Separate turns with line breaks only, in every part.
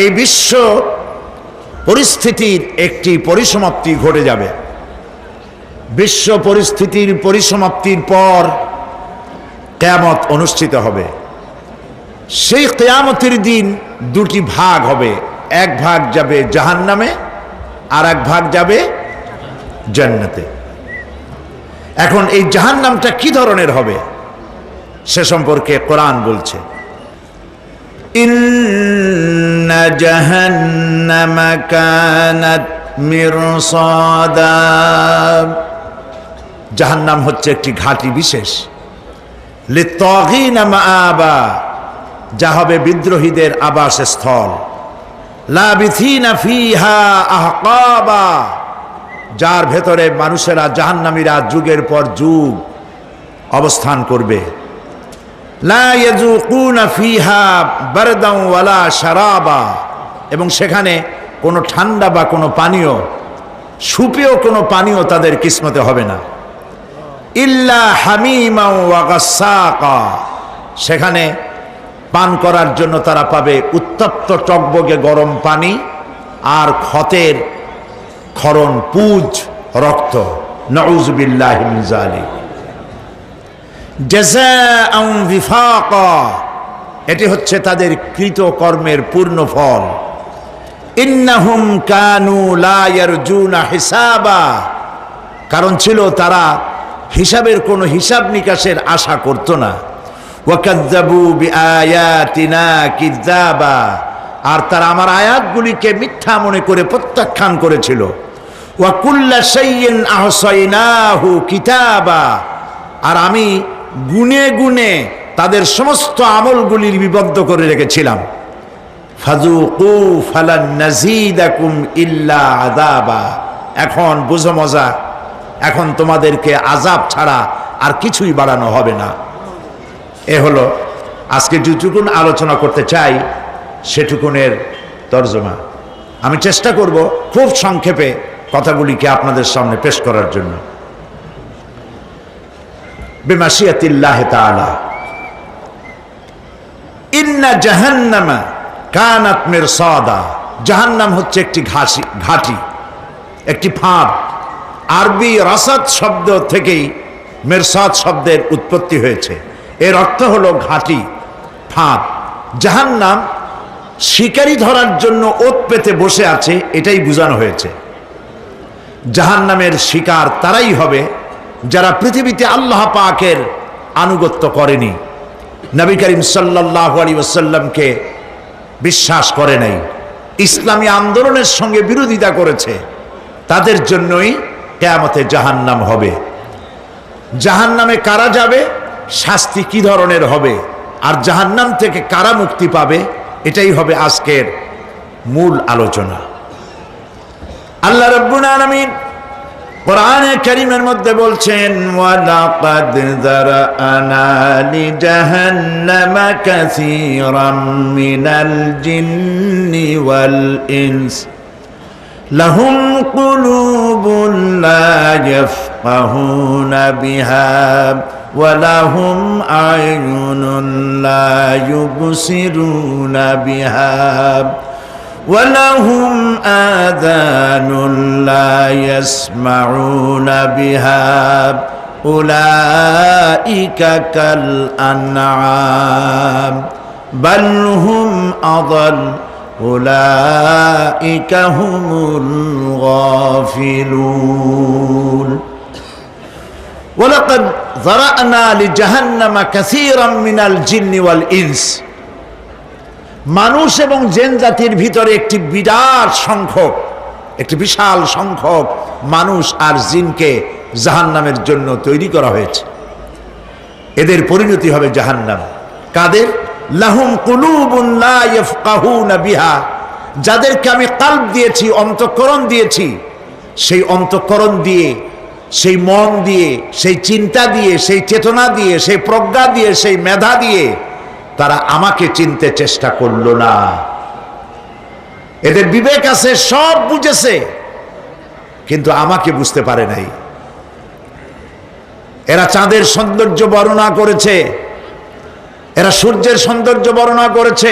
এই বিশ্ব পরিস্থিতির একটি পরিসমাপ্তি ঘটে যাবে। বিশ্ব পরিস্থিতির পরিসমাপ্তির পর কিয়ামত অনুষ্ঠিত হবে। সেই কিয়ামতের দিন দুটি ভাগ হবে, এক ভাগ যাবে জাহান্নামে আর এক ভাগ যাবে জান্নাতে। এখন এই জাহান্নামটা কি ধরনের হবে সে সম্পর্কে কোরআন বলছে, ইন্না জাহান্নামা কানাত মিরসাদা। জাহান্নাম হচ্ছে একটি ঘাঁটি বিশেষ, লিত্তাগিনা মাআবা, যা হবে বিদ্রোহীদের আবাসস্থল, লাবিথিনা ফিহা আহকাবা, যার ভেতরে মানুষেরা জাহান্নামীরা যুগের পর যুগ অবস্থান করবে। লা ইয়াযুকুনা ফিহা বারদান ওয়ালা শারাবা, এবং সেখানে কোনো ঠান্ডা বা কোনো পানীয়, সুপেয় কোনো পানীয় তাদের কিসমতে হবে না। ইল্লা হামিমা ওয়া গাসসাকা, সেখানে পান করার জন্য তারা পাবে উত্তপ্ত টকবগে গরম পানি আর ক্ষতের ক্ষরণ পুজ রক্ত। নাউযু বিল্লাহি মিন যালিক। জাযাআন বিফাকা, এটি হচ্ছে তাদের কৃত কর্মের পূর্ণ ফল। ইন্নাহুম কানু লা ইয়ারজুনা হিসাবা, কারণ ছিল তারা হিসাবের কোনো হিসাব নিকাশের আশা করত না। ওয়াকাযযাবু বিআয়াতিনা কিযাবা, আর তারা আমার আয়াতগুলিকে মিথ্যা মনে করে প্রত্যাখ্যান করেছিল। ওয়া কুল্লা শাইইন আহসাইনাহু কিতাবা, আর আমি গুনে গুনে তাদের সমস্ত আমলগুলি লিপিবদ্ধ করে রেখেছিলাম। ফাযুকু ফালান নাযীদাকুম ইল্লা আযাবা, এখন বুঝো মজা, এখন তোমাদেরকে আযাব ছাড়া আর কিছুই বাড়ানো হবে না। এ হলো আজকে যেটুকুন আলোচনা করতে চাই সেটুকুনের তর্জমা। আমি চেষ্টা করব খুব সংক্ষেপে কথাগুলিকে আপনাদের সামনে পেশ করার জন্য। বিমাশিয়াতিল্লাহি তাআলা, ইন্না জাহান্নামা কানাত মিরসাদা, জাহান্নাম হচ্ছে একটি ঘাঁটি, একটি ফাঁদ। আরবি রাসাদ শব্দ থেকেই মিরসাদ শব্দের উৎপত্তি হয়েছে। এর অর্থ হলো ঘাঁটি, ফাঁদ। জাহান্নাম শিকারি ধরার জন্য ওত পেতে বসে আছে, এটাই বোঝানো হয়েছে। জাহান্নামের শিকার তারাই হবে যারা পৃথিবীতে আল্লাহ পাকের আনুগত্য করেনি, নবী করিম সাল্লাল্লাহু আলাইহি ওয়াসাল্লামকে বিশ্বাস করে নাই, ইসলামী আন্দোলনের সঙ্গে বিরোধিতা করেছে, তাদের জন্যই কিয়ামতে জাহান্নাম হবে। জাহান্নামে কারা যাবে, শাস্তি কি ধরনের হবে, আর জাহান্নাম থেকে কারা মুক্তি পাবে, এটাই হবে আজকের মূল আলোচনা। আল্লাহ রাব্বুল আলামিন কোরআনে কারীমের মধ্যে বলছেন, ওয়ালাকাদ যারানা লিজাহান্নামা কাসীরাম মিনাল জিন্নি ওয়াল ইনস লাহুম কুলুবুন লা ইয়াফকাহুনা বিহা ওয়া লাহুম আ'য়ুনুন লা ইউবসিরুনা বিহা وَلَهُمْ آذَانٌ لَا يَسْمَعُونَ بِهَا أُولَئِكَ كَالْأَنْعَامِ بَلْ هُمْ أَضَلُّ أُولَئِكَ هُمُ الْغَافِلُونَ وَلَقَدْ ذَرَأْنَا لِجَهَنَّمَ كَثِيرًا مِنَ الْجِنِّ وَالْإِنسِ, মানুষ এবং জিন জাতির ভিতরে একটি বিশাল সংখ্যক মানুষ আর জিনকে জাহান্নামের জন্য তৈরি করা হয়েছে। এদের পরিণতি হবে জাহান্নাম। কাদের? লাহুম কুলুবুন লা ইয়াফকাহুনা বিহা, যাদেরকে আমি কলব দিয়েছি, অন্তঃকরণ দিয়েছি, সেই অন্তঃকরণ দিয়ে, সেই মন দিয়ে, সেই চিন্তা দিয়ে, সেই চেতনা দিয়ে, সেই প্রজ্ঞা দিয়ে, সেই মেধা দিয়ে তারা আমাকে চিনতে চেষ্টা করলো না। এদের বিবেক আছে, সব বুঝেছে, কিন্তু আমাকে বুঝতে পারে নাই। এরা চাঁদের সৌন্দর্য বর্ণনা করেছে, এরা সূর্যের সৌন্দর্য বর্ণনা করেছে,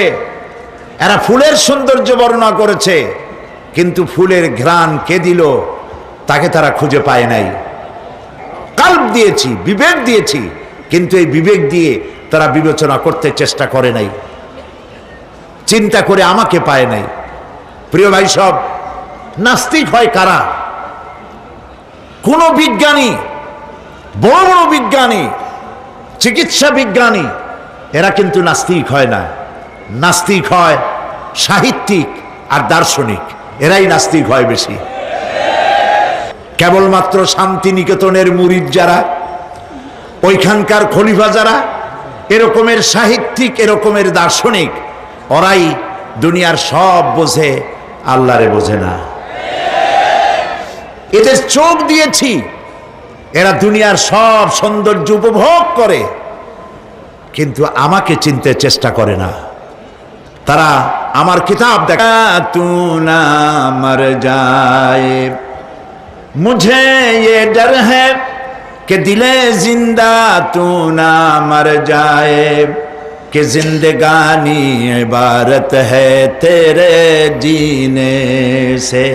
এরা ফুলের সৌন্দর্য বর্ণনা করেছে, কিন্তু ফুলের ঘ্রাণ কে দিল তাকে তারা খুঁজে পায় নাই। কাল্ব দিয়েছি, বিবেক দিয়েছি, কিন্তু এই বিবেক দিয়ে তারা বিবেচনা করতে চেষ্টা করে নাই, চিন্তা করে আমাকে পায় নাই। প্রিয় ভাই সব, নাস্তিক হয় কারা? কোন বিজ্ঞানী, বড় বড় বিজ্ঞানী, চিকিৎসা বিজ্ঞানী, এরা কিন্তু নাস্তিক হয় না। নাস্তিক হয় সাহিত্যিক আর দার্শনিক, এরাই নাস্তিক হয় বেশি। কেবলমাত্র শান্তিনিকেতনের মুরিদ যারা, ওইখানকার খলিফা যারা, এরকমের সাহিত্যিক, এরকমের দার্শনিক, ওরাই দুনিয়ার সব বোঝে, আল্লাহরে বোঝে না। এদের চোখ দিয়েছি, এরা দুনিয়ার সব সৌন্দর্য উপভোগ করে, কিন্তু আমাকে চিনতে চেষ্টা করে না। তারা আমার কিতাব দেখা, তু না মর যায় মুঝে ये डर है कि दिले जिंदा तू ना मर जाए कि जिंदगानी इबारत है तेरे जीने से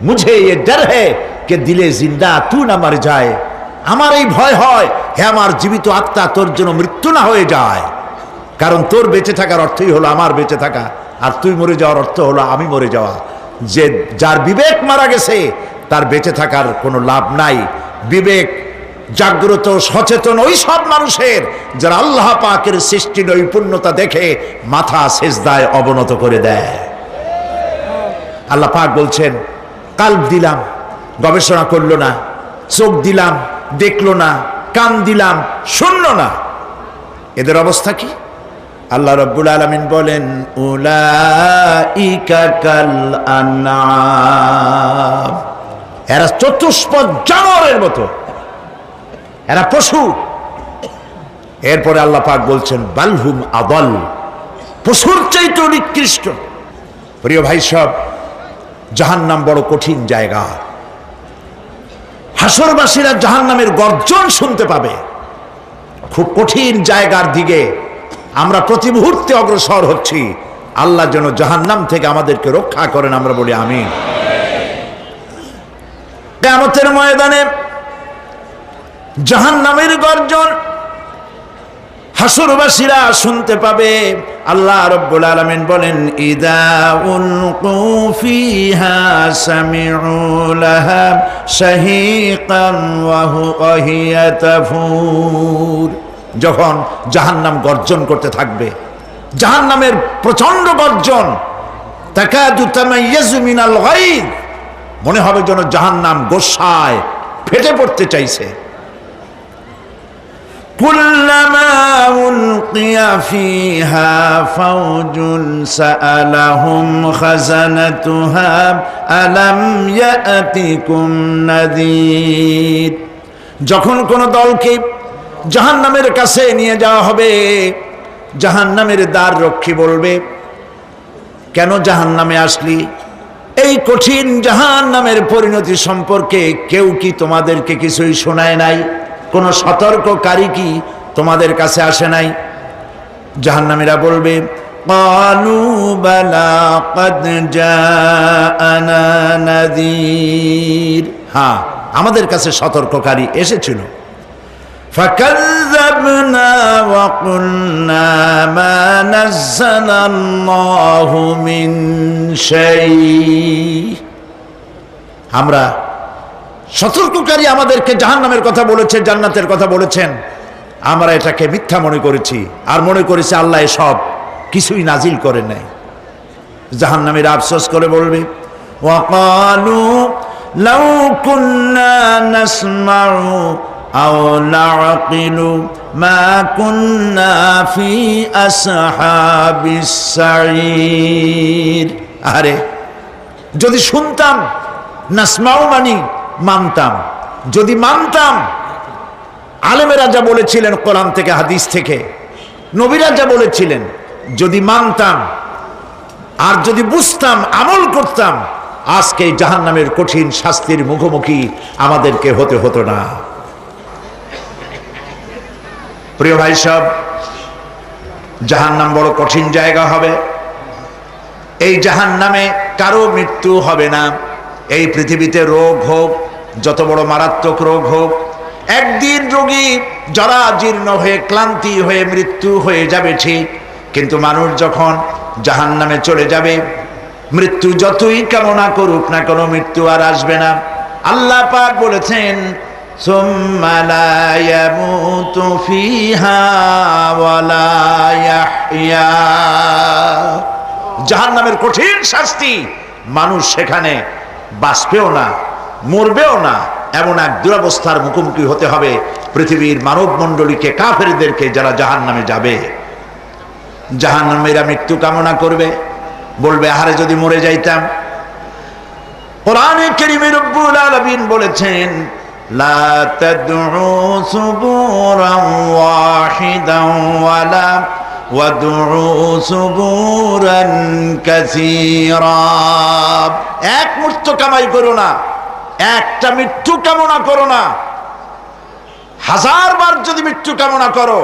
मुझे ये डर है कि दिले जिंदा तू ना मर जाए। আমার এই ভয় হয়, হে আমার জীবিত আত্মা, তোর জন্য মৃত্যু না হয়ে যায়। কারণ তোর বেঁচে থাকার অর্থই হলো আমার বেঁচে থাকা, আর তুই মরে যাওয়ার অর্থ হলো আমি মরে যাওয়া। যে যার বিবেক মারা গেছে তার বেঁচে থাকার কোনো লাভ নাই। বিবেক জাগ্রত সচেতন ওই সব মানুষের যারা আল্লাহ পাকের সৃষ্টি নৈপুণ্যতা দেখে মাথা সেজদায় অবনত করে দেয়। আল্লাহ পাক বলছেন, কাল্ব দিলাম, গবেষণা করলো না, চোখ দিলাম, দেখলো না, কান দিলাম, শুনলো না। এদের অবস্থা কি? আল্লাহ রাব্বুল আলামিন বলেন, উলাইকা কাল আনআম, এরা চতুষ্পদ জানোয়ারের মতো, এরা পশু। এরপরে আল্লাহ পাক বলছেন, বালহুম আদাল, পশুর চাইতে নিকৃষ্ট। প্রিয় ভাই সব, জাহান্নাম বড় কঠিন জায়গা। হাসরবাসীরা জাহান্নামের গর্জন শুনতে পাবে। খুব কঠিন জায়গার দিকে আমরা প্রতি মুহূর্তে অগ্রসর হচ্ছি। আল্লাহ যেন জাহান্নাম থেকে আমাদেরকে রক্ষা করেন, আমরা বলি আমিন। কিয়ামতের ময়দানে জাহান্নামের গর্জন হাসরবাসীরা শুনতে পাবে। আল্লাহ রাব্বুল আলামিন বলেন, ইদা উলকু ফিহা সামিউ লাহা শাহীকান ওয়া হিয়া তাফুর, যখন জাহান্নাম গর্জন করতে থাকবে, জাহান্নামের প্রচন্ড গর্জন, তাকাদু তামাইয়াজু মিনাল গায়দ, মনে হবে যেন জাহান্নাম গোসায় ফেটে পড়তে চাইছে। কুল্লামা উলকিয়া ফিহা ফাওজুন সাআলাহুম খাজানাতুহা আলাম ইয়াতিকুম নাযীর, যখন কোন দলকে জাহান্নামের কাছে নিয়ে যাওয়া হবে, জাহান্নামের দ্বার রক্ষী বলবে, কেন জাহান্নামে আসলি? এই কঠিন জাহান্নামের পরিণতি সম্পর্কে কেউ কি তোমাদেরকে কিছুই শোনায় নাই? কোন সতর্ককারী কি তোমাদের কাছে আসে নাই? জাহান্নামীরা বলবে, ক্বালু বালা ক্বাদ জাআনা নাযীর, হ্যাঁ আমাদের কাছে সতর্ককারী এসেছিল। ফাকাযযাবনা ওয়া কুলনা মা নাযালাল্লাহু মিন শাই, আমরা সতর্ককারী আমাদেরকে জাহান্নামের কথা বলেছে, জান্নাতের কথা বলেছেন, আমরা এটাকে মিথ্যা মনে করেছি, আর মনে করেছি আল্লাহ সব কিছুই নাজিল করে নাই। জাহান্নামীরা আফসোস করে বলবে, ওয়াকালু লাউ কুন্না নাসমাউ আও নাআকিলু মা কুন্না ফি আসহাবিস সাঈর, আরে যদি শুনতাম, নাসমাউ মানি মানতাম, যদি মানতাম, আলেমেরা যা বলেছিলেন কোরআন থেকে হাদিস থেকে, নবীরা যা বলেছিলেন, যদি মানতাম আর যদি বুঝতাম, আমল করতাম, আজকে জাহান্নামের কঠিন শাস্তির মুখোমুখি আমাদেরকে হতে হতো না। প্রিয় ভাই সব, জাহান্নাম বড় কঠিন জায়গা হবে। এই জাহান্নামে কারো মৃত্যু হবে না। এই পৃথিবীতে রোগ হোক, যত বড় মারাত্মক রোগ হোক, একদিন রোগী জরাজীর্ণ হয়ে ক্লান্তি হয়ে মৃত্যু হয়ে যাবে ঠিক, কিন্তু মানুষ যখন জাহান্নামে চলে যাবে, মৃত্যু যতই কামনা করুক না কোনো মৃত্যু আর আসবে না। আল্লাহ পাক বলেছেন, সুম্মা লা ইয়ামুতু ফিহা ওয়া লা ইয়াহইয়া। জাহান্নামের কঠিন শাস্তি, মানুষ সেখানে বাঁচবেও না, মরবেও না, এমন এক দুরবস্থার মুখোমুখি হতে হবে পৃথিবীর মানব মণ্ডলীকে, কাফেরদেরকে, যারা জাহান্নামে যাবে। জাহান্নামীরা মৃত্যু কামনা করবে, বলবে আহারে যদি মরে যাইতাম। কোরআনে কারীমে রব্বুল আলামিন বলেছেন, লা তাদউ সুবুরান ওয়াহিদান ওয়ালা ওয়াদউ সুবুরান কাসীরা। এক মৃত্যু কামাই করো না, একটা মৃত্যু কামনা করো না। 1000 বার যদি মৃত্যু কামনা করো,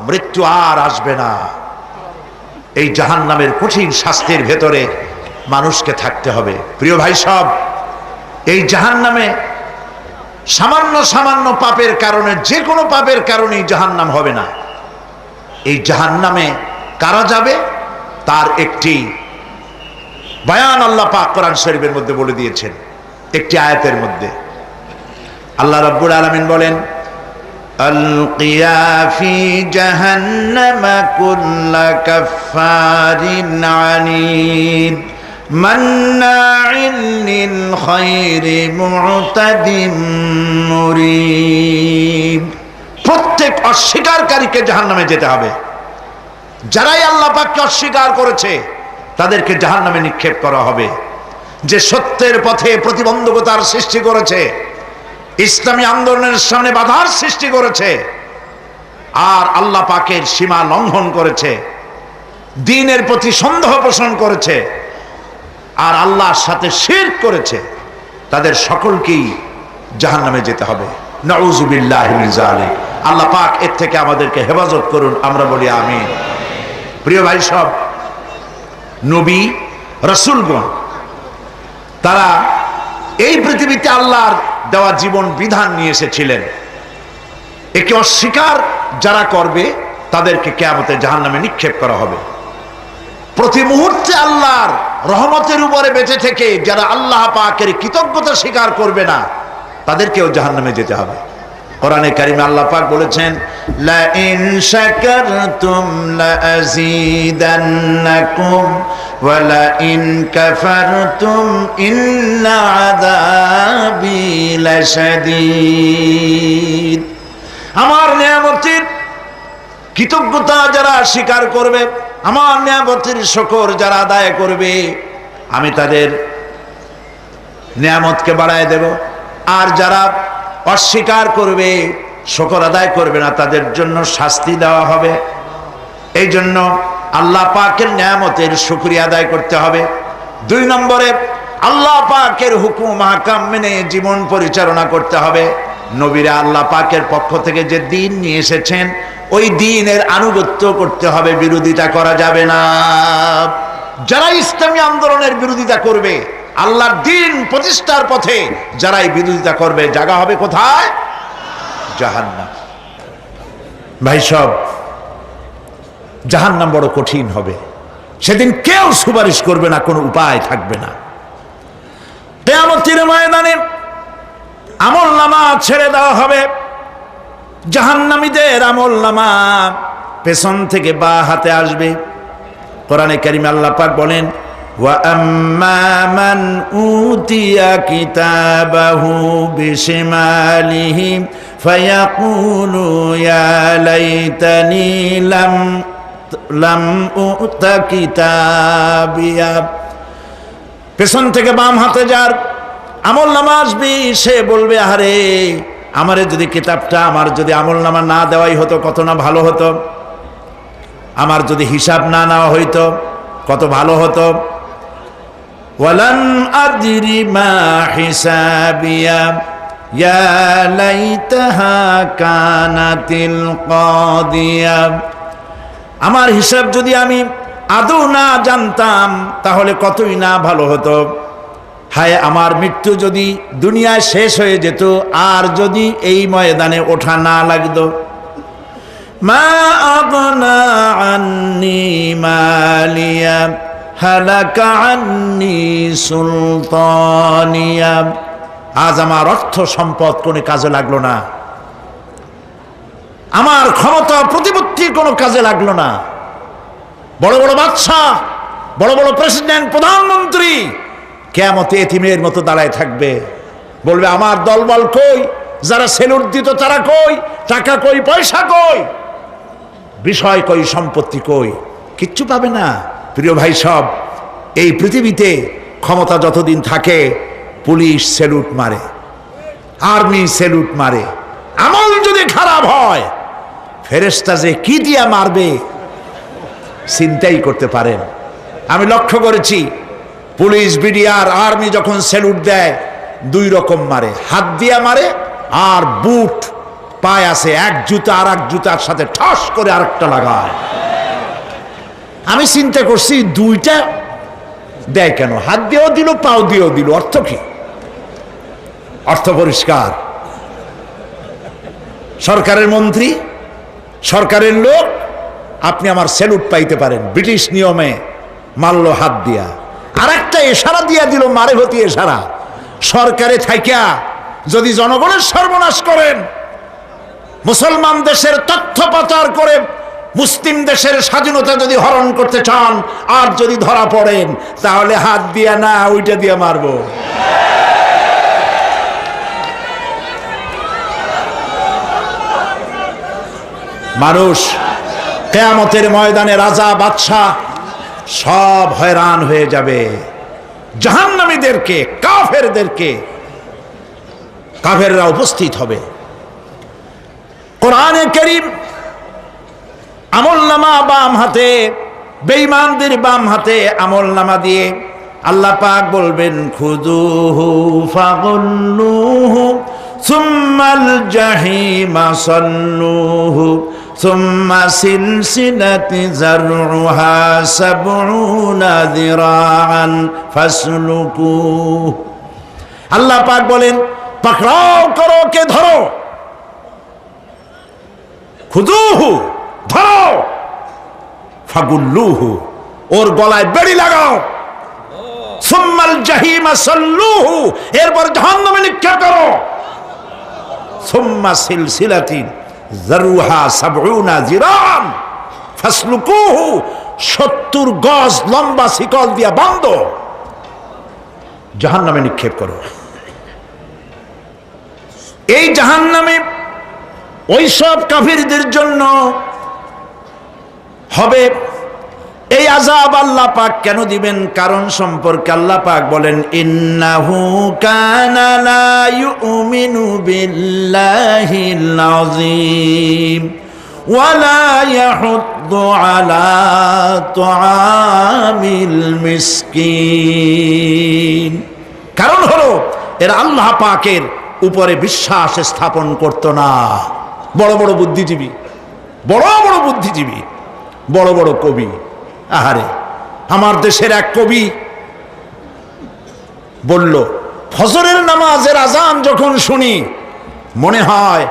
মৃত্যু আর আসবে না। এই জাহান্নামের কঠিন শাস্তির ভেতরে মানুষকে থাকতে হবে। প্রিয় ভাই সব, এই জাহান্নামে সামান্য সামান্য পাপের কারণে, যে কোনো পাপের কারণেই জাহান্নাম হবে না। এই জাহান্নামে কারা যাবে তার একটি বয়ান আল্লাহ পাক কোরআন শরীফের মধ্যে বলে দিয়েছেন। একটি আয়াতের মধ্যে আল্লাহ রাব্বুল আলামিন বলেন, আলকিয়া ফি জাহান্নামা কুল্লা কাফফারিন আনিদ মান্নাইন লিল খায়রি মু'তাদিম মুরিব। প্রত্যেক অস্বীকারীকে জাহান্নামে যেতে হবে। যারাই আল্লাহ পাককে অস্বীকার করেছে তাদেরকে জাহান্নামে নিক্ষেপ করা হবে। যে সত্যের পথে প্রতিবন্ধকতার সৃষ্টি করেছে, ইসলামী আন্দোলনের সামনে বাধার সৃষ্টি করেছে, আর আল্লাহ পাকের সীমা লঙ্ঘন করেছে, দ্বীনের প্রতি সন্দেহ পোষণ করেছে, আর আল্লাহর সাথে শিরক করেছে, তাদের সকলকেই জাহান্নামে যেতে হবে। নাউযুবিল্লাহি মিন যালিক। আল্লাহ পাক এর থেকে আমাদেরকে হেফাজত করুন, আমরা বলি আমিন। প্রিয় ভাই সব, নবী রাসূলগণ তারা এই পৃথিবীতে আল্লাহর দেওয়া জীবন বিধান নিয়ে এসেছিলেন। একে অস্বীকার যারা করবে তাদেরকে কিয়ামতে জাহান্নামে নিক্ষেপ করা হবে। প্রতি মুহূর্তে আল্লাহর রহমতের উপরে বেঁচে থেকে যারা আল্লাহ পাকের কৃতজ্ঞতা স্বীকার করবে না, তাদেরকেও জাহান্নামে যেতে হবে। কোরআনে কারিমে আল্লাহ পাক বলেছেন, লা ইন শাকারতুম লা আযীদান্নাকুম ওয়া লা ইন কাফারতুম ইন্না আযাবি লাশাদীদ। আমার নিয়ামতের কৃতজ্ঞতা যারা স্বীকার করবে, আমার নিয়ামতের শুকর যারা আদায় করবে, আমি তাদের নিয়ামতকে বাড়ায় দেব। আর যারা অস্বীকার করবে, শুকর আদায় করবে না, তাদের জন্য শাস্তি দেওয়া হবে। এই জন্য আল্লাহ পাকের নিয়ামতের শুকরিয়া আদায় করতে হবে। 2 নম্বরে আল্লাহ পাকের হুকুম আহকাম মেনে জীবন পরিচালনা করতে হবে। নবীরা আল্লাহ পাকের পক্ষ থেকে যে দ্বীন নিয়ে এসেছেন, ওই দ্বীনের আনুগত্য করতে হবে, বিরোধিতা করা যাবে না। যারা ইসলামী আন্দোলনের বিরোধিতা করবে, আল্লাহর দ্বীন প্রতিষ্ঠার পথে যারাই বিরোধিতা করবে, জায়গা হবে কোথায়? জাহান্নাম। ভাই সব, জাহান্নাম বড় কঠিন হবে। সেদিন কেউ সুপারিশ করবে না, কোনো উপায় থাকবে না। কিয়ামতের ময়দানে আমলনামা ছেড়ে দেওয়া হবে। জাহান্নামীদের আমলনামা পেছন থেকে বা হাতে আসবে। কোরআনে কারিমে আল্লাহ পাক বলেন, ওয়া আম্মা মান উতিয়া কিতাবাহু বিশিমালিহি ফায়াকুলু ইয়া লাইতানি লাম উতা কিতাবিয়া। পেছন থেকে বাম হাতে যার আমলনামা আসবে, সে বলবে, আরে আমারে যদি কিতাবটা, আমার যদি আমলনামা না দেওয়াই হতো কত না ভালো হতো, আমার যদি হিসাব না নেওয়া হইতো কত ভালো হতো। ওয়ালান আদরি মা হিসাবিয়া ইয়া লাইতাহা কানাতিল কাদিয়া। আমার হিসাব যদি আমি আদৌ না জানতাম তাহলে কতই না ভালো হতো। হায় আমার মৃত্যু যদি দুনিয়ায় শেষ হয়ে যেত, আর যদি এই ময়দানে ওঠা না লাগতো। মা আগনা আন্নি মালিয়া হালাকা আন্নি সুলতানিয়া। আজ আমার অর্থ সম্পদ কোনো কাজে লাগলো না, আমার ক্ষমতা প্রতিপত্তি কোনো কাজে লাগলো না। বড় বড় বাদশাহ, বড় বড় প্রেসিডেন্ট, প্রধানমন্ত্রী কিয়ামতে এতিমের মতো দাঁড়ায় থাকবে, বলবে আমার দলবল কই, যারা সেলুট দিত তারা কই, টাকা কই, পয়সা কই, বিষয় কই, সম্পত্তি কই, কিচ্ছু পাবে না। প্রিয় ভাই সব, এই পৃথিবীতে ক্ষমতা যতদিন থাকে পুলিশ সেলুট মারে, আর্মি সেলুট মারে। আমল যদি খারাপ হয় ফেরেশতা যে কি দিয়া মারবে চিন্তাই করতে পারেন। আমি লক্ষ্য করেছি পুলিশ, বিডিআর, আর্মি যখন সেলুট দেয় দুই রকম মারে, হাত দিয়া মারে আর বুট পায় আছে, এক জুতা আর এক জুতার সাথে ঠাস করে আরেকটা লাগায়। আমি চিন্তা করছি দুইটা দেয় কেন, হাত দিয়েও দিল পাও দিয়েও দিল, অর্থ কি? অর্থ পরিষ্কার। সরকারের মন্ত্রী, সরকারের লোক, আপনি আমার সেলুট পাইতে পারেন, ব্রিটিশ নিয়মে মারল হাত দিয়া, আর একটা ইশারা দিয়া দিল, মারে হতি ইশারা। সরকারে থাইকা যদি জনগণের সর্বনাশ করেন, মুসলমান দেশের তথ্য পাচার করে মুসলিম দেশের স্বাধীনতা যদি হরণ করতে চান, আর যদি ধরা পড়েন তাহলে হাত দিয়া না ওইটা দিয়ে মারবো। মানুষ কিয়ামতের ময়দানে রাজা বাদশাহ সব হয়রান হয়ে যাবে। জাহান্নামীদেরকে, কাফেরদেরকে, কাফেররা উপস্থিত হবে। কোরআনে কারীম আমলনামা বাম হাতে, বেঈমানদের বাম হাতে আমলনামা দিয়ে আল্লাহ পাক বলবেন খুযুহু ফাগুল্লুহু সুম্মাল জাহিমা সাল্লুহু সুম্মা সিলসিলাতি যারউহা সাবউনা যিরাআন ফাসলুকুহু। আল্লাহ পাক বলেন পাকড়াও করো, কে ধরো, খুযুহু ধরো, ফাগুল্লুহু ওর গলায় বেড়ি লাগাও, সুম্মাল জাহিমা সাল্লুহু এরপর জাহান্নামে নিক্ষেপ করো, সুম্মা সিলসিলাতিন যারউহা সাবউনা যিরাআন ফাসলুকুহু 70 গজ লম্বা শিকল দিয়া বাঁধো, জাহান্নামে নিক্ষেপ করো। এই জাহান্নামে ওই সব কাফিরদের জন্য হবে। এই আযাব আল্লাহ পাক কেন দিবেন, কারণ সম্পর্কে আল্লাহ পাক বলেন ইন্নাহু কানা লা ইউমিনু বিল্লাহিল আযীম ওয়া লা ইয়াহুদ্দু আলা তুআমিল মিসকিন। কারণ হলো এরা আল্লাহ পাকের উপরে বিশ্বাস স্থাপন করত না। বড় বড় বুদ্ধিজীবী, বড় বড় বুদ্ধিজীবী, বড় বড় কবি, আহারে আমার দেশের এক কবি বলল ফজরের নামাজের আজান যখন শুনি মনে হয়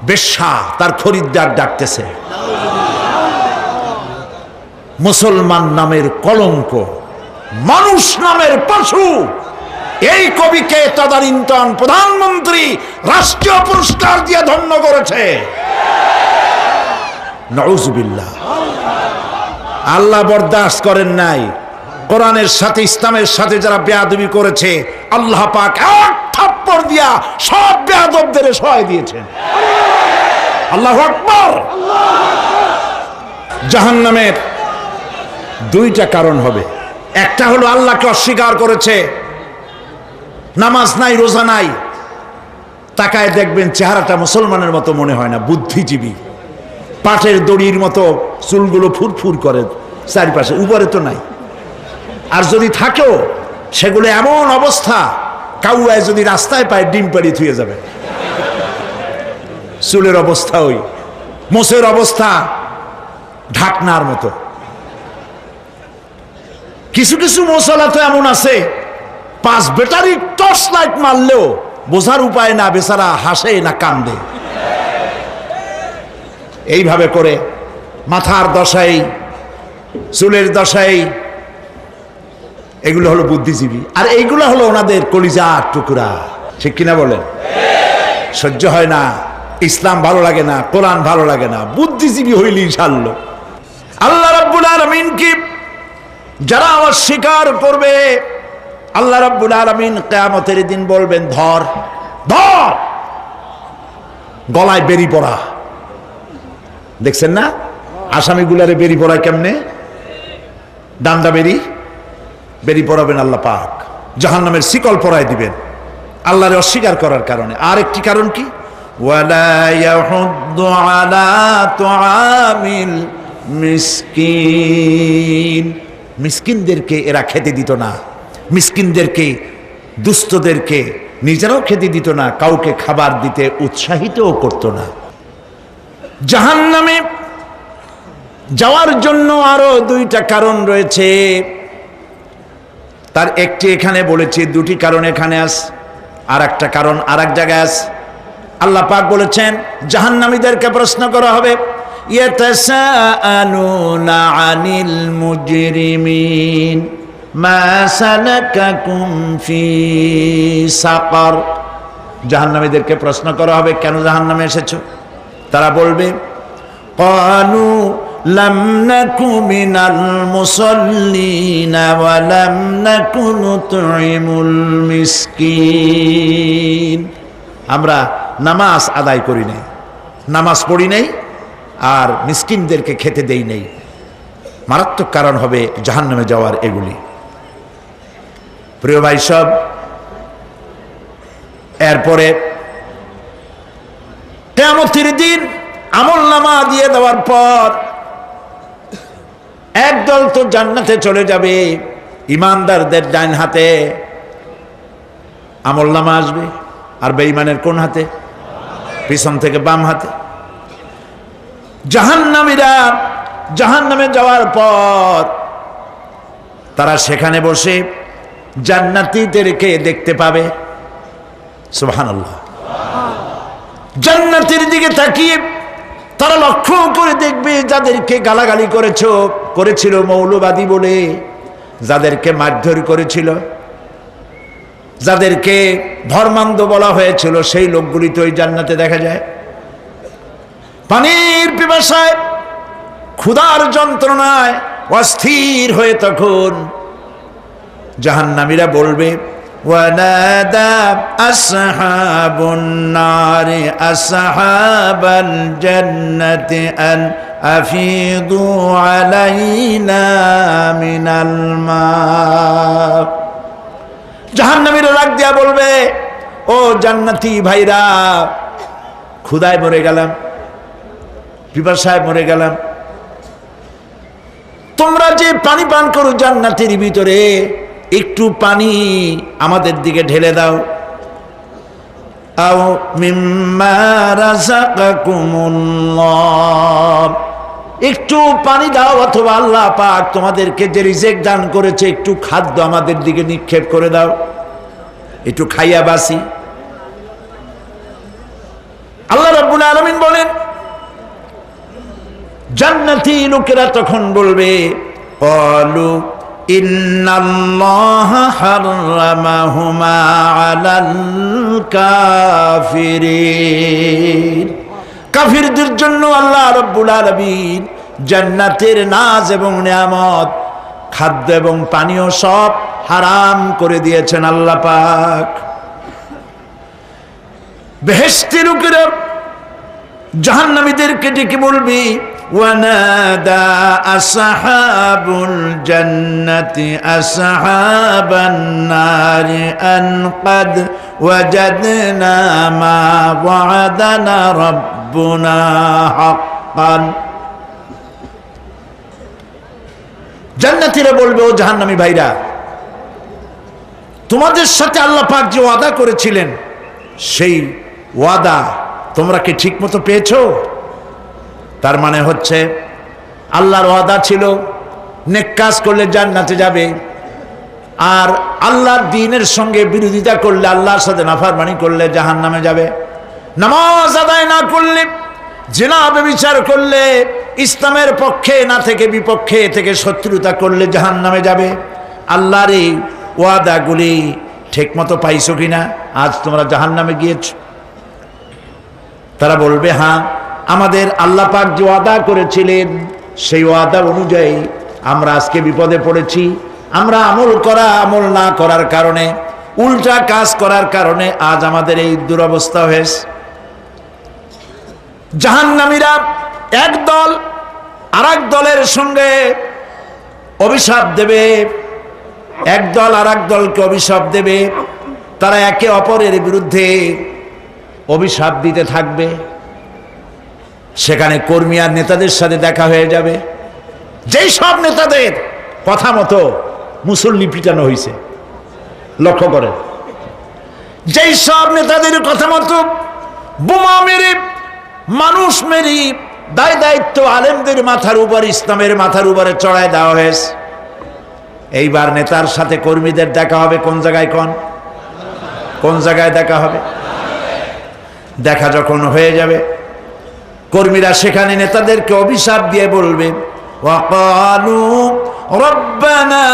বেশ্যা তার খরিদ্দার ডাকতেছে। মুসলমান নামের কলঙ্ক, মানুষ নামের পশু। এই কবিকে তদানীন্তন প্রধানমন্ত্রী রাষ্ট্রীয় পুরস্কার দিয়ে ধন্য করেছে। নাউজুবিল্লাহ। আল্লাহ বরদাস্ত করেন নাই। কোরআনের সাথে ইসলামের সাথে যারা বেয়াদবি করেছে আল্লাহ পাক এক থাপ্পড় দিয়া সব বেয়াদবদের সহায় দিয়েছেন। আল্লাহু আকবার। জাহান্নামের দুইটা কারণ হবে। একটা হলো আল্লাহকে অস্বীকার করেছে, নামাজ নাই, রোজা নাই, তাকায় দেখবেন চেহারাটা মুসলমানের মতো মনে হয় না, বুদ্ধিজীবী, পাটের দড়ির মতো চুলগুলো ফুরফুর করে চারিপাশে, উপরে তো নাই। আর যদি থাকেও সেগুলো এমন অবস্থা, কাউয়ায় যদি রাস্তায় পায় ডিম পাড়ি থুয়ে যাবে। চুলের অবস্থা ওই, মোষের অবস্থা ঢাকনার মতো। কিছু কিছু মশলা তো এমন আছে 5 ব্যাটারি টর্চ লাইট মারলেও বোঝার উপায় না, বেচারা হাসে না কান্দে। এইভাবে করে মাথার দশাই, চুলের দশাই, এগুলো হলো বুদ্ধিজীবী, আর এইগুলো হলো ওনাদের কলিজার টুকরা। ঠিক কিনা বলেন? সহ্য হয় না, ইসলাম ভালো লাগে না, কোরআন ভালো লাগে না, বুদ্ধিজীবী হইলি ইনশাআল্লাহ। আল্লাহ রাব্বুল আলামিন কি যারা অস্বীকার করবে, আল্লাহ রাব্বুল আলামিন কিয়ামতের দিন বলবেন, ধর ধর, গলায় বেরি পড়া। দেখছেন না আসামিগুলারে বেরি পড়ায় কেমনে? ডান্ডা বেরি পড়াবেন আল্লাহ পাক, জাহান্নামের শিকল পরায় দিবেন আল্লাহরে অস্বীকার করার কারণে। আর একটি কারণ কি? ওয়ালা ইয়াহুদ্দু আলা তুআমিল মিসকিন, মিসকিনদেরকে এরা খেতে দিত না, মিসকিনদেরকে, দুস্থদেরকে নিজেরাও খেতে দিত না, কাউকে খাবার দিতে উৎসাহিতও করত না। জাহান্নামে যাওয়ার জন্য আরো 2টা কারণ রয়েছে, তার একটি এখানে বলেছি, 2টি কারণ এখানে আছে, আর একটা কারণ আর এক জায়গায় আছে। আল্লাহ পাক বলেছেন জাহান্নামীদেরকে প্রশ্ন করা হবে, ইয়াতাসাআলুনা আনিল মুজরিমিন মা সালাকাকুম ফি সাকার। জাহান্নামীদেরকে প্রশ্ন করা হবে, কেন জাহান্নামে এসেছো? তারা বলবে, ক্বালু লাম নাকু মিনাল মুসাল্লিনা ওয়া লাম নাকু নুতঈমুল মিসকিন। আমরা নামাজ আদায় করি নাই, নামাজ পড়ি নাই, আর মিসকিনদেরকে খেতে দেই নাই। মারাত্মক কারণ হবে জাহান্নামে যাওয়ার এগুলি। প্রিয় ভাই সব, এরপরে কিয়ামতের দিন আমলনামা দিয়ে দেওয়ার পর একদল তো জান্নাতে চলে যাবে, ইমানদারদের ডান হাতে আমলনামা আসবে, আর বেঈমানের কোন হাতে? পিছন থেকে বাম হাতে। জাহান্নামীরা জাহান্নামে যাওয়ার পর তারা সেখানে বসে জান্নাতীদেরকে দেখতে পাবে। সুবহানাল্লাহ। জান্নাতের দিকে তাকিয়ে তারা লক্ষ্য করে দেখবে যাদেরকে গালাগালি করেছিল মৌলবাদী বলে, যাদেরকে মারধর করেছিল, যাদেরকে ধর্মান্ধ বলা হয়েছিল, সেই লোকগুলি তো ওই জান্নাতে দেখা যায়। পানির পিপাসায়, ক্ষুধার যন্ত্রণায় অস্থির হয়ে তখন জাহান্নামীরা বলবে, ওয়ানাদা আসহাবুন নারি আসহাবাল জান্নাতি আন আফিদু আলাইনা মিনাল মা। জাহান্নামীরা রাগ দিয়া বলবে, ও জান্নাতি ভাইরা, ক্ষুধায় মরে গেলাম, পিপাসায় মরে গেলাম, তোমরা যে পানি পান করো জান্নাতের ভিতরে, একটু পানি আমাদের দিকে ঢেলে দাও। আও মিম্মা রাযাকাকুমুল্লাহ, একটু পানি দাও, অথবা আল্লাহ পাক তোমাদেরকে যে রিজিক দান করেছে একটু খাদ্য আমাদের দিকে নিক্ষেপ করে দাও, একটু খাইয়া বাসি। আল্লাহ রাব্বুল আলামিন বলেন, জান্নাতি লোকেরা তখন বলবে, ক্বালু ইন্নাল্লাহা হাররামাহুমা আলাল কাফিরিন। কাফিরদের জন্য আল্লাহ রাব্বুল আলামিন জান্নাতের নাজ এবং নিয়ামত, খাদ্য এবং পানীয় সব হারাম করে দিয়েছেন আল্লাহ পাক। বেহেশতি লোকেরা জাহান্নামীদেরকে ডেকে বলবি, ওয়ানাদা আসহাবুল জান্নাতি আসহাবান নারি আন ক্বাদ ওয়াজাদনা মা ওয়া'দানা রাব্বুনা হাক্কান। জান্নাতীরা বলবে, ও জাহান্নামী ভাইরা, তোমাদের সাথে আল্লাহ পাক যে ওয়াদা করেছিলেন, সেই ওয়াদা তোমরা কি ঠিক মতো পেয়েছো? তার মানে হচ্ছে আল্লাহর ওয়াদা ছিল নেক কাজ করলে জান্নাতে যাবে, আর আল্লাহর দ্বীনের সঙ্গে বিরোধিতা করলে, আল্লাহর সাথে নাফরমানি করলে জাহান্নামে যাবে। নামাজ আদায় না করলে, জিনা ব্যভিচার করলে, ইসলামের পক্ষে না থেকে বিপক্ষে থেকে শত্রুতা করলে জাহান্নামে যাবে। আল্লাহর এই ওয়াদাগুলি ঠিকমতো পাইছো কিনা? আজ তোমরা জাহান্নামে গিয়েছ। তারা বলবে, হ্যাঁ, আমাদের আল্লাহ পাক যে ওয়াদা করেছিলেন সেই ওয়াদা অনুযায়ী আমরা আজকে বিপদে পড়েছি। আমরা আমল না করার কারণে, উল্টা কাজ করার কারণে আজ আমাদের এই দুরবস্থা হয়েছে। জাহান্নামীরা এক দল আরেক দলের সঙ্গে অভিশাপ দেবে, এক দল আরেক দলকে অভিশাপ দেবে। তারা একে অপরের বিরুদ্ধে অভিশাপ দিতে থাকবে। সেখানে কর্মী আর নেতাদের সাথে দেখা হয়ে যাবে। যেই সব নেতাদের কথা মতো মুসল্লি পিটানো হয়েছে, লক্ষ্য করেন, যেই সব নেতাদের কথা মতো বোমা মেরে, মানুষ মেরে দায় দায়িত্ব আলেমদের মাথার উপর, ইসলামের মাথার উপরে চড়ায় দেওয়া হয়েছে। এইবার নেতার সাথে কর্মীদের দেখা হবে কোন জায়গায়? কোন জায়গায় দেখা হবে? দেখা যখন হয়ে যাবে, কর্মীরা সেখানে নেতাদেরকে অভিশাপ দিয়ে বলবে, ওয়াকালু রব্বানা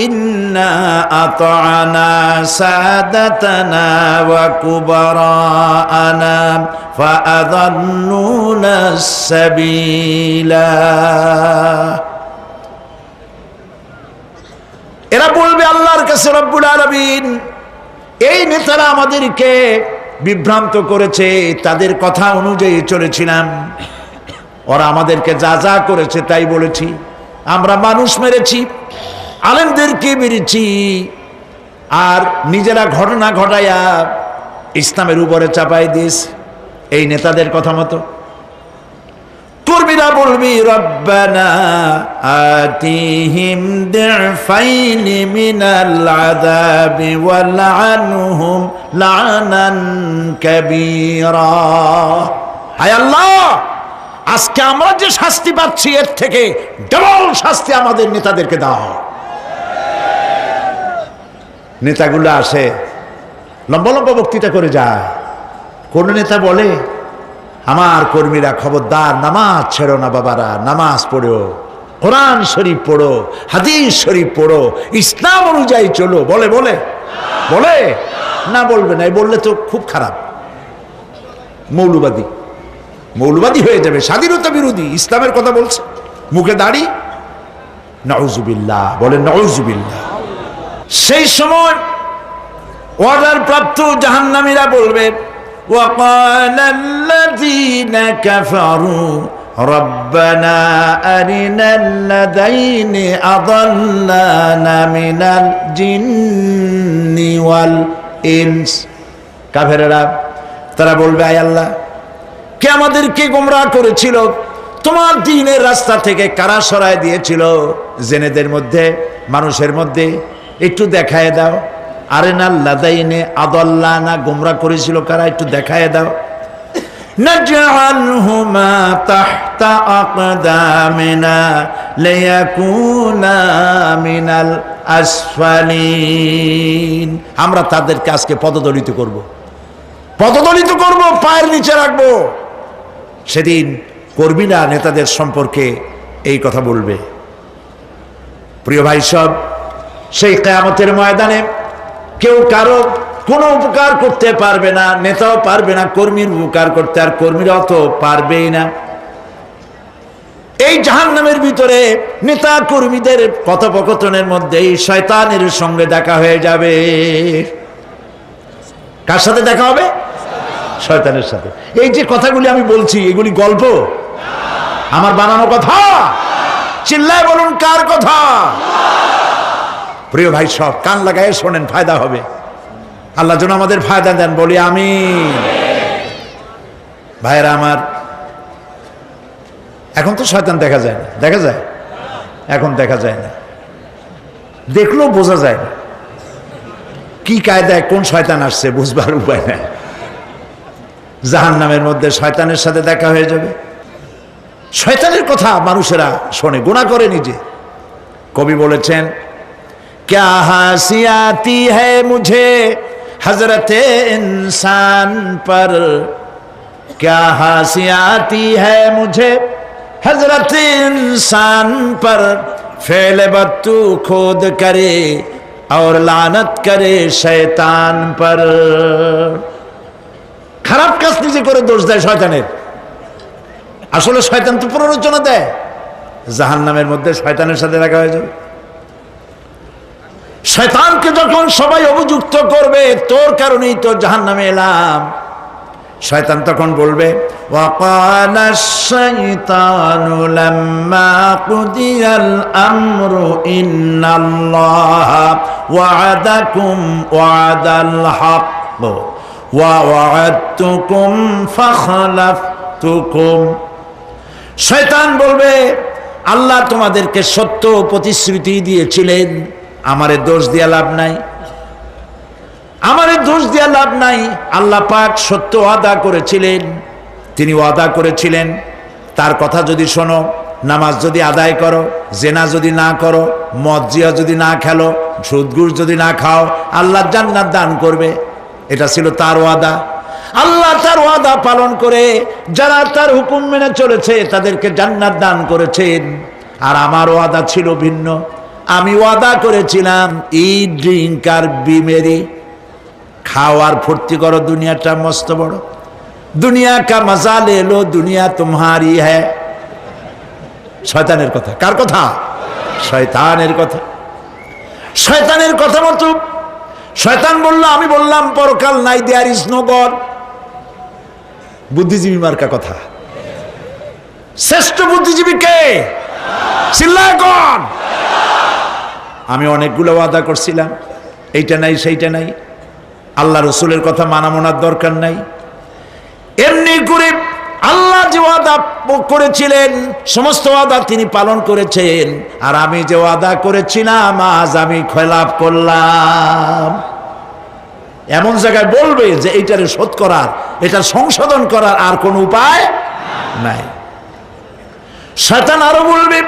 ইন্না আতা'না সাদাতানা ওয়া কুবারানা ফাআযাল্লুনা সাবিলা। এরা বলবে আল্লাহর কাছে, রব্বুল আলামিন, এই নেতারা আমাদেরকে বিভ্রান্ত করেছে, তাদের কথা অনুযায়ী চলেছিলাম, ওরা আমাদেরকে যা যা করেছে তাই বলেছি। আমরা মানুষ মেরেছি, আলেমদেরকে মেরেছি, আর নিজেরা ঘটনা ঘটাইয়া ইসলামের উপরে চাপাই দিয়েছি এই নেতাদের কথা মতো। কর্মীরা বলবি, রব্বানা আতিহিম দিফাইনি মিনাল আযাবি ওয়ালআনহুম লা'নান কাবীরা। হায় আল্লাহ, আজকে আমরা যে শাস্তি পাচ্ছি এর থেকে ডবল শাস্তি আমাদের নেতাদেরকে দাও। নেতাগুলো আসে, লম্বা লম্বা বক্তৃতা করে যায়। কোন নেতা বলে, আমার কর্মীরা খবরদার, নামাজ ছেড়ো না বাবারা, নামাজ পড়ো, কোরআন শরীফ পড়ো, হাদিস শরীফ পড়ো, ইসলাম অনুযায়ী চলো। বলে বলে বলে না, বলবে না। বললে তো খুব খারাপ, মৌলবাদী হয়ে যাবে, স্বাধীনতা বিরোধী। ইসলামের কথা বলছে, মুখে দাড়ি, নাউজুবিল্লাহ, বলেন নাউজুবিল্লাহ। সেই সময় অর্ডার প্রাপ্ত জাহান্নামীরা বলবে, وقال الذين كفروا ربنا أرنا الذين أضلانا من الجن والإنس। কাফেররা তারা বলবে, আয় আল্লাহ, কে আমাদেরকে গোমরাহ করেছিল, তোমার দ্বীনের রাস্তা থেকে কারা সরায় দিয়েছিল, জেনেদের মধ্যে, মানুষের মধ্যে একটু দেখায় দাও। আরেনাল লাদাইনে আদাল্লানা, গোমরাহ করেছিল কারা, একটু দেখায় দাও। নাজআলহুমা তাহতা আকদামিনা লিয়াকুনা মিনাল আসফালিন। আমরা তাদেরকে আজকে পদদলিত করব, পায়ের নিচে রাখবো। সেদিন কর্মীরা নেতাদের সম্পর্কে এই কথা বলবে। প্রিয় ভাই সব, সেই কিয়ামতের ময়দানে কেউ কারো কোনো উপকার করতে পারবে না, নেতাও পারবে না কর্মীর উপকার করতে, আর কর্মীরাও তো পারবেই না। এই জাহান্নামের ভিতরে নেতা কর্মীদের কথোপকথনের মধ্যেই শয়তানের সঙ্গে দেখা হয়ে যাবে। কার সাথে দেখা হবে? শয়তানের সাথে। এই যে কথাগুলি আমি বলছি, এগুলি গল্প, আমার বানানো কথা? চিল্লায় বলুন, কার কথা? প্রিয় ভাই সব, কান লাগায় শোনেন, ফায়দা হবে। আল্লাহ যেন আমাদের ফায়দা দেন, বলি আমিন। ভাইয়েরা আমার, এখন তো শয়তান দেখা যায় না, দেখা যায়? এখন দেখা যায় না, দেখলেও বোঝা যায় না কি কায়দায় কোন শয়তান আসছে, বুঝবার উপায় নাই। জাহান্নামের মধ্যে শয়তানের সাথে দেখা হয়ে যাবে। শয়তানের কথা মানুষেরা শোনে, গুনাহ করে নিজে। কবি বলেছেন, क्या हंसी आती है मुझे हजरत इंसान पर, क्या हंसी आती है मुझे हजरत इंसान पर, फेल बत्तू खोद करे और लानत करे शैतान पर। খারাপ কাজ নিজে করে দোষ দেয় শয়তানের। আসলে শয়তান তো প্ররোচনা দেয়, জাহান্নামের মধ্যে শয়তানের সাথে রাখা হয়ে যাবে। শয়তানকে যখন সবাই অভিযুক্ত করবে, তোর কারণেই তো জাহান্নামে এলাম, শয়তান তখন বলবে, ওয়াকালা শাইতানু লাম্মা কুদিয়াল আমরু ইন্নাল্লাহা ওয়া'আদাকুম ওয়া'দাল হক ওয়া ওয়া'আদতুকুম ফাখলাফতুকুম। শয়তান বলবে, আল্লাহ তোমাদেরকে সত্য প্রতিশ্রুতি দিয়েছিলেন, আমারে দোষ দিয়া লাভ নাই, আমারে দোষ দিয়া লাভ নাই। আল্লাহ পাক সত্য ওয়াদা করেছিলেন, তিনি ওয়াদা করেছিলেন তার কথা যদি শোনো, নামাজ যদি আদায় করো, জেনা যদি না করো, মদ জিয়া যদি না খেলো, সুদ ঘুষ যদি না খাও, আল্লাহ জান্নাত দান করবে। এটা ছিল তার ওয়াদা। আল্লাহ তার ওয়াদা পালন করে যারা তার হুকুম মেনে চলেছে তাদেরকে জান্নাত দান করেছেন। আর আমার ওয়াদা ছিল ভিন্ন। আমি ওয়াদা করেছিলাম, ইট ড্রিঙ্ক আর বি মেরি, খাওয়ার ফুর্তি করো, দুনিয়াটা মস্ত বড়, দুনিয়া কা মজা লে লো, দুনিয়া তোমারি হ্যায়। শয়তানের কথা। কার কথা? শয়তানের কথা। শয়তানের কথা মতো শয়তান বলল, আমি বললাম পরকাল নাই, দেয়ার ইজ নো গড। বুদ্ধিজীবী মার্কা কথা। শ্রেষ্ঠ বুদ্ধিজীবী কে? চিল্লায় কোন? আমি অনেকগুলো ওয়াদা করছিলাম, এইটা নাই সেইটা নাই, আল্লাহ রসুলের কথা মানা মনার দরকার নাই। এমনি করে আল্লাহ যে ওয়াদা করেছিলেন সমস্ত ওয়াদা তিনি পালন করেছেন, আর আমি যে ওয়াদা করেছিলাম আজ আমি খেলাফ করলাম। এমন জায়গায় বলবে যে এইটারে শোধ করার, এটা সংশোধন করার আর কোনো উপায় নাই। শয়তান আরো বলবে,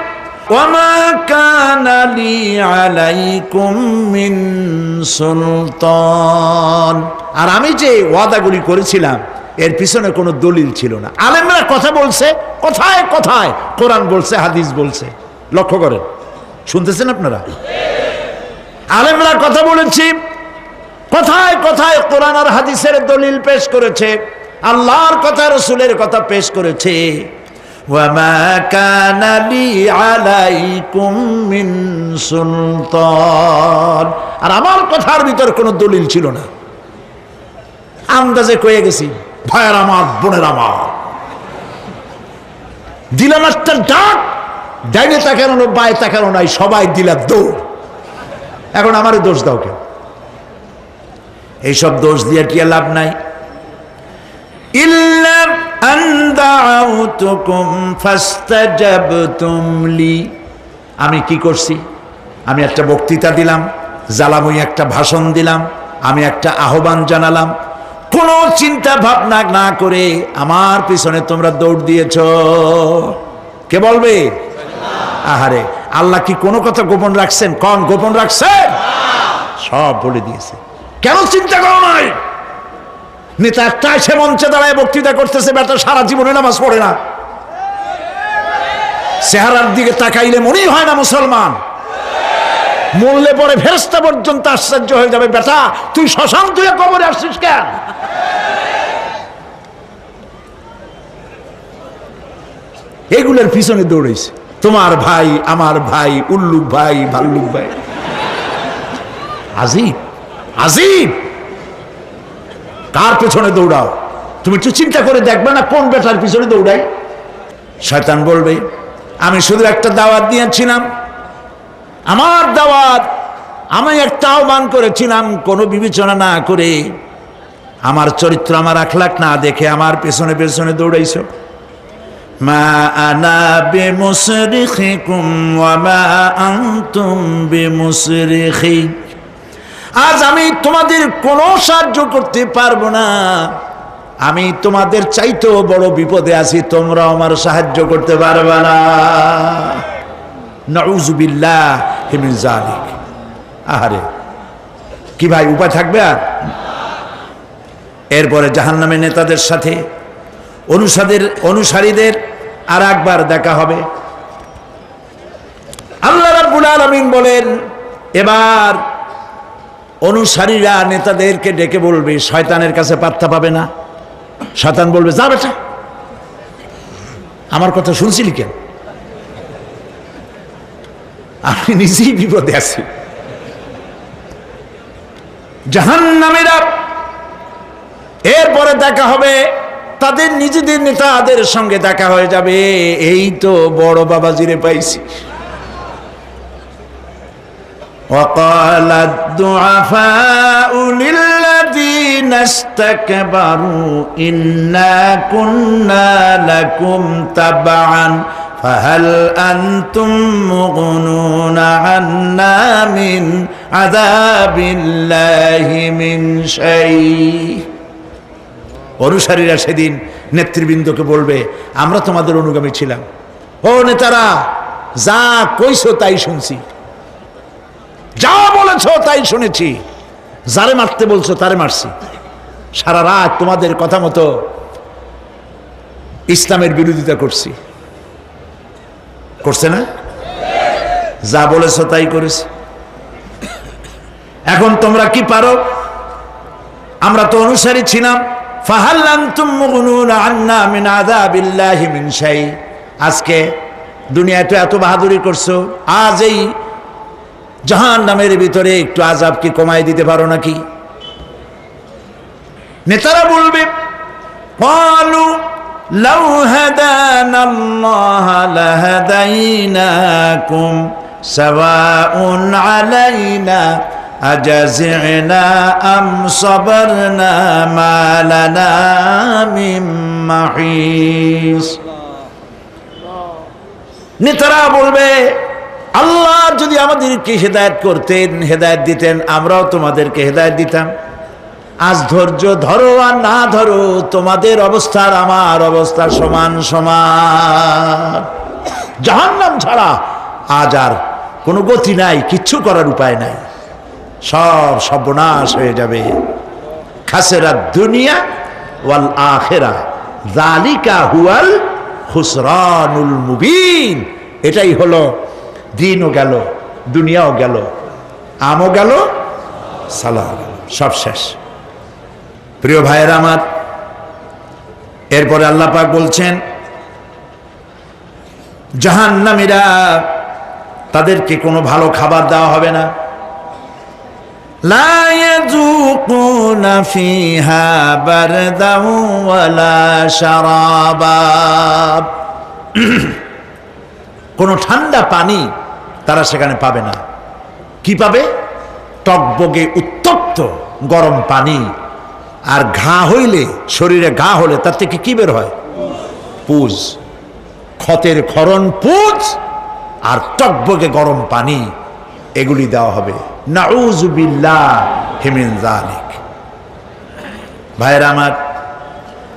ওয়ামা কানা লি আলাইকুম মিন সুলতান, আর আমি যে ওয়াদাগুলি করেছিলাম এর পিছনে কোনো দলিল ছিল না। আলেমরা কথা বলছে, কথায় কথায় কোরআন বলছে, হাদিস বলছে। লক্ষ্য করেন, শুনতেছেন আপনারা? আলেমরা কথা বলেছি, কথায় কথায় কোরআন আর হাদিসের দলিল পেশ করেছে, আল্লাহর কথা রসুলের কথা পেশ করেছে। ওয়ামা কানা লি আলাইকুম মিন সুলতান, আর আমার কথার ভিতর কোনো দলিল ছিল না। আন্দাজে কয়ে গেছি, ভাইয়ের আমার, বোনের আমার, দিলাম একটা ডাক, ডাইনে তাকানো বায়ে তাকানো নাই, সবাই দিলা দৌড়। এখন আমারে দোষ দাও কেউ? এইসব দোষ দিয়ে কি লাভ নাই। ইল্লা আন দাউতুকুম ফাস্তাজাবতুম লি, আমি কি করছি? আমি একটা বক্তৃতা দিলাম, জ্বালাময়ী একটা ভাষণ দিলাম, আমি একটা আহ্বান জানালাম, কোনো চিন্তা ভাবনা না করে আমার পিছনে তোমরা দৌড় দিয়েছ। কে বলবে? আহারে, আল্লাহ কি কোনো কথা গোপন রাখছেন? কোন গোপন রাখছেন? সব বলে দিয়েছে। কেন চিন্তা করো নাই? নেতা একটা এসে মঞ্চে দাঁড়ায় বক্তৃতা করতেছে, বেটা সারা জীবনে নামাজ পড়ে না, চেহারার দিকে তাকাইলে মনেই হয় না মুসলমান, মরলে পরে ফেরেশতা পর্যন্ত আশ্চর্য হয়ে যাবে, বেটা তুই শ্মশান তুই কবরে আসছিস কেন? এগুলোর পিছনে দৌড়েছে তোমার ভাই, আমার ভাই, উল্লুক ভাই, ভাল্লুক ভাই। আজিব আজিব, কার পেছনে দৌড়াও? তুমি একটু চিন্তা করে দেখবে না কোন বেটার পিছনে দৌড়াই? শয়তান বলবে, আমি শুধু একটা দাওয়াত দিয়েছিলাম, আমার দাওয়াত, আমি একটা আহ্বান করেছিলাম, কোনো বিবেচনা না করে, আমার চরিত্র, আমার আখলাক না দেখে আমার পেছনে পেছনে দৌড়াইছো। মা আনা বিমুসরিখিকুম ওয়া মা আনতুম বিমুসরিখি, আজ আমি তোমাদের কোনো সাহায্য করতে পারবো না, আমি তোমাদের চাইতেও বড় বিপদে আছি, তোমরা আমার সাহায্য করতে পারবে না। নাউযুবিল্লাহ, মিন যালিক। আহারে কি ভাই, উপায় থাকবে আর? এরপরে জাহান্নামের নেতাদের সাথে অনুসারীদের আর একবার দেখা হবে। আল্লাহ রাব্বুল আলামিন বলেন, এবার অনুসারীরা নেতাদেরকে ডেকে বলবে, শয়তানের কাছে পাত্তা পাবে না। শয়তান বলবে, যা বেটা, আমার কথা শুনছিলি কেন? আমি নিজেই বিপদে আছি। জাহান্নামীরা এরপরে দেখা হবে, তাদের নিজেদের নেতাদের সঙ্গে দেখা হয়ে যাবে, এই তো বড় বাবাজিরে পাইছি। وقال الضعفاء للذين استكبروا إنا كنا لكم تبعا فهل أنتم مغنون عنا من عذاب الله من شيء। অনুসারীরা সেদিন নেতৃবৃন্দকে বলবে, আমরা তোমাদের অনুগামী ছিলাম, ও নেতারা, যা কইছো তাই শুনছি, যা বলেছ তাই শুনেছি, যারে মারতে বলছো তারে মারছি, সারা রাত তোমাদের কথা মতো ইসলামের বিরোধিতা করছি। করছে না? যা বলেছ তাই করেছি। এখন তোমরা কি পারো? আমরা তো অনুসারী ছিলাম। ফাহাল আনতুম মুগনুনা আন্না মিন আযাবিল্লাহি মিন শাই। আজকে দুনিয়াতে এত বাহাদুরি করছো, আজ এই জাহান্নামের ভিতরে একটু আযাব কি কমাই দিতে পারো নাকি? নেতারা বলবে, ক্বালু লাউ হাদানাল্লাহু লাহাদাইনাকুম সাওয়াউন আলাইনা আজাজি'না আম সাবারনা মা লানা মিন মাহিস। নেতারা বলবে, আল্লাহ যদি আমাদেরকে হেদায়েত করতেন, হেদায়েত দিতেন, আমরাও তোমাদেরকে হেদায়েত দিতাম। আজ ধৈর্য ধরো আর না ধরো, তোমাদের অবস্থার আমার অবস্থা সমান সমান। জাহান্নাম ছাড়া আজ আর কোনো গতি নাই, কিচ্ছু করার উপায় নাই, সব সর্বনাশ হয়ে যাবে। খাসিরাত দুনিয়া ওয়াল আখিরা যালিকা হুয়াল খুসরানুল মুবিন। এটাই হলো, দিনও গেল, দুনিয়াও গেল, আমও গেল, সালাহ গেল, সব শেষ। প্রিয় ভাইয়েরা আমার, এরপরে আল্লাহ পাক বলছেন, জাহান্নামীরা তাদেরকে কোনো ভালো খাবার দেওয়া হবে না। লা ইয়াযুকুনা ফিহা বারদাও ওয়ালা শারাবা। কোনো ঠান্ডা পানি তারা সেখানে পাবে না। কি পাবে? টকবগে উত্তপ্ত গরম পানি। আর ঘা হইলে, শরীরে ঘা হলে তার থেকে কি বের হয়? পুজ, ক্ষতের ক্ষরণ পুজ আর টকবগে গরম পানি, এগুলি দেওয়া হবে। নাউযু বিল্লাহি মিন যালিক। ভাইরা আমার,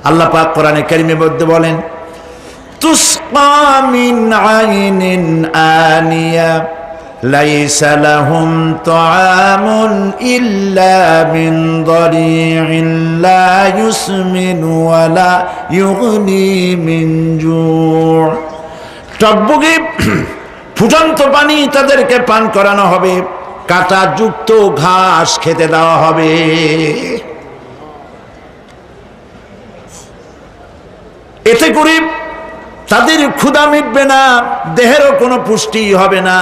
আল্লাহ পাক কোরআনে কারীমের মধ্যে বলেন, তুসকা মিন আইনিন আনিয়া লাইসা লাহুম তুআমুন ইল্লা মিন দারি'in লা ইউসমিনু ওয়া লা ইউগনি মিন জু'। টকবগে ফুটন্ত পানি তাদেরকে পান করানো হবে, কাঁটাযুক্ত ঘাস খেতে দেওয়া হবে। এতে করে তাদের ক্ষুধা মিটবে না, দেহেরও কোনো পুষ্টি হবে না,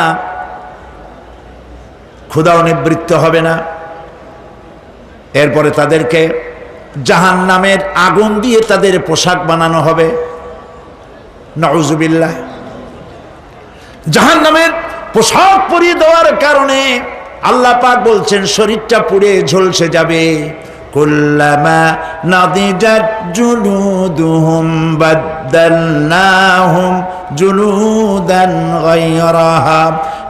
ক্ষুধাও নিবৃত্ত হবে না। এরপরে তাদেরকে জাহান্নামের আগুন দিয়ে তাদের পোশাক বানানো হবে। নাউযুবিল্লাহ। জাহান্নামের পোশাক পরিয়ে দেওয়ার কারণে আল্লাহ পাক বলছেন, শরীরটা পুড়ে ঝলসে যাবে। কুল্লামা নাদিজাত জুলুদুহুম বাদদালনাহুম জুলুদান গায়রাহা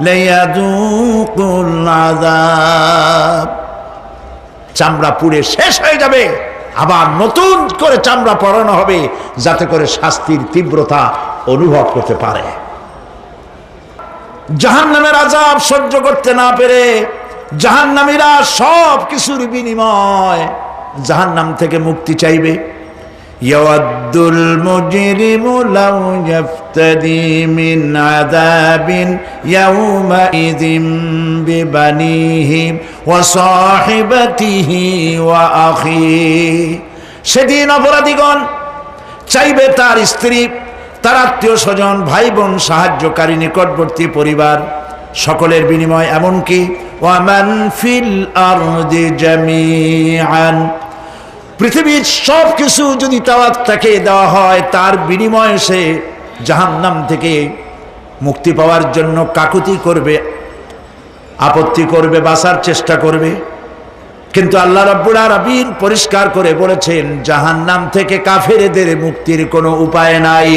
লিয়াযুকুল আযাব। চামড়া পুড়ে শেষ হয়ে যাবে, আবার নতুন করে চামড়া পরানো হবে, যাতে করে শাস্তির তীব্রতা অনুভব করতে পারে। জাহান্নামের আযাব সহ্য করতে না পেরে জাহান্নামীরা সব কিছুর বিনিময় জাহান্নাম থেকে মুক্তি চাইবে। ইয়াওয়াদ্দুল মুজরিমু লাউ ইয়াফতাদি মিন আযাবিন ইয়াউমাইযিন বিবানিহি ওয়া সাহিবাতিহি ওয়া আখিহি। সেদিন অপরাধীগণ চাইবে তার স্ত্রী, তার আত্মীয় স্বজন, ভাই বোন, সাহায্যকারী, নিকটবর্তী পরিবার সকলের বিনিময়, এমনকি ওয়ামান ফিল আরদি জামিআন, পৃথিবীর সব কিছু যদি তাকে দেওয়া হয় তার বিনিময়ে সে জাহান্নাম থেকে মুক্তি পাওয়ার জন্য কাকুতি করবে, আপত্তি করবে, বাঁচার চেষ্টা করবে। কিন্তু আল্লাহ রাব্বুল আলামিন পরিষ্কার করে বলেছেন জাহান্নাম থেকে কাফেরদের মুক্তির কোনো উপায় নাই।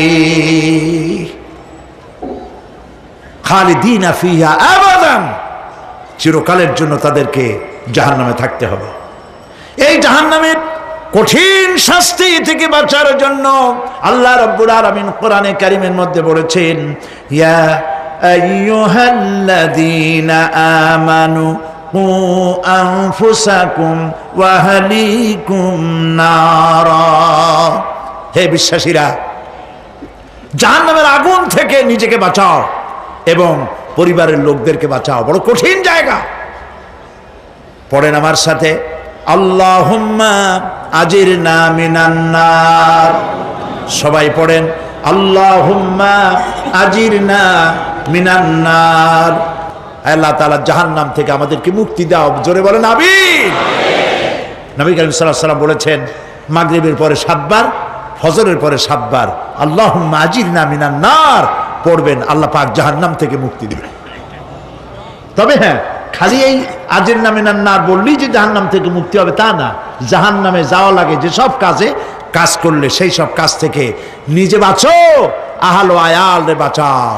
খালিদিনা ফিহা আবাদান, চিরকালের জন্য তাদেরকে জাহান্নামে থাকতে হবে। এই জাহান্নামের কঠিন শাস্তি থেকে বাঁচার জন্য আল্লাহ রাব্বুল আলামিন কোরআনে কারীমের মধ্যে বলেছেন ইয়া আইয়ুহাল্লাযীনা আমানু কু আনফুসাকুম ওয়া আহলিকুম নারা, হে বিশ্বাসীরা জাহান্নামের আগুন থেকে নিজেকে বাঁচাও এবং পরিবারের লোকদেরকে বাঁচাও। বড় কঠিন জায়গা। পড়েন আমার সাথে, আল্লাহুম্মা আজিরনা মিনান নার। সবাই পড়েন, আল্লাহুম্মা আজিরনা মিনান নার। আল্লাহ তাআলা জাহান্নাম থেকে আমাদেরকে মুক্তি দাও। জোরে বলেন আমিন। নবী করিম সাল্লাল্লাহু আলাইহি ওয়াসাল্লাম বলেছেন মাগরিবের পরে 7 বার, ফজরের পরে 7 বার আল্লাহুম্মা আজিরনা মিনান নার পড়বেন, আল্লাহ পাক জাহান্নাম থেকে মুক্তি দিবেন। তবে হ্যাঁ, খালি এই আজিরনা মিনান নার বললেই যে জাহান্নাম থেকে মুক্তি হবে তা না। জাহান্নামে যাওয়া লাগে যে সব কাজ করলে সেই সব কাজ থেকে নিজে বাঁচো, আহাল ও আয়াল রে বাঁচাও।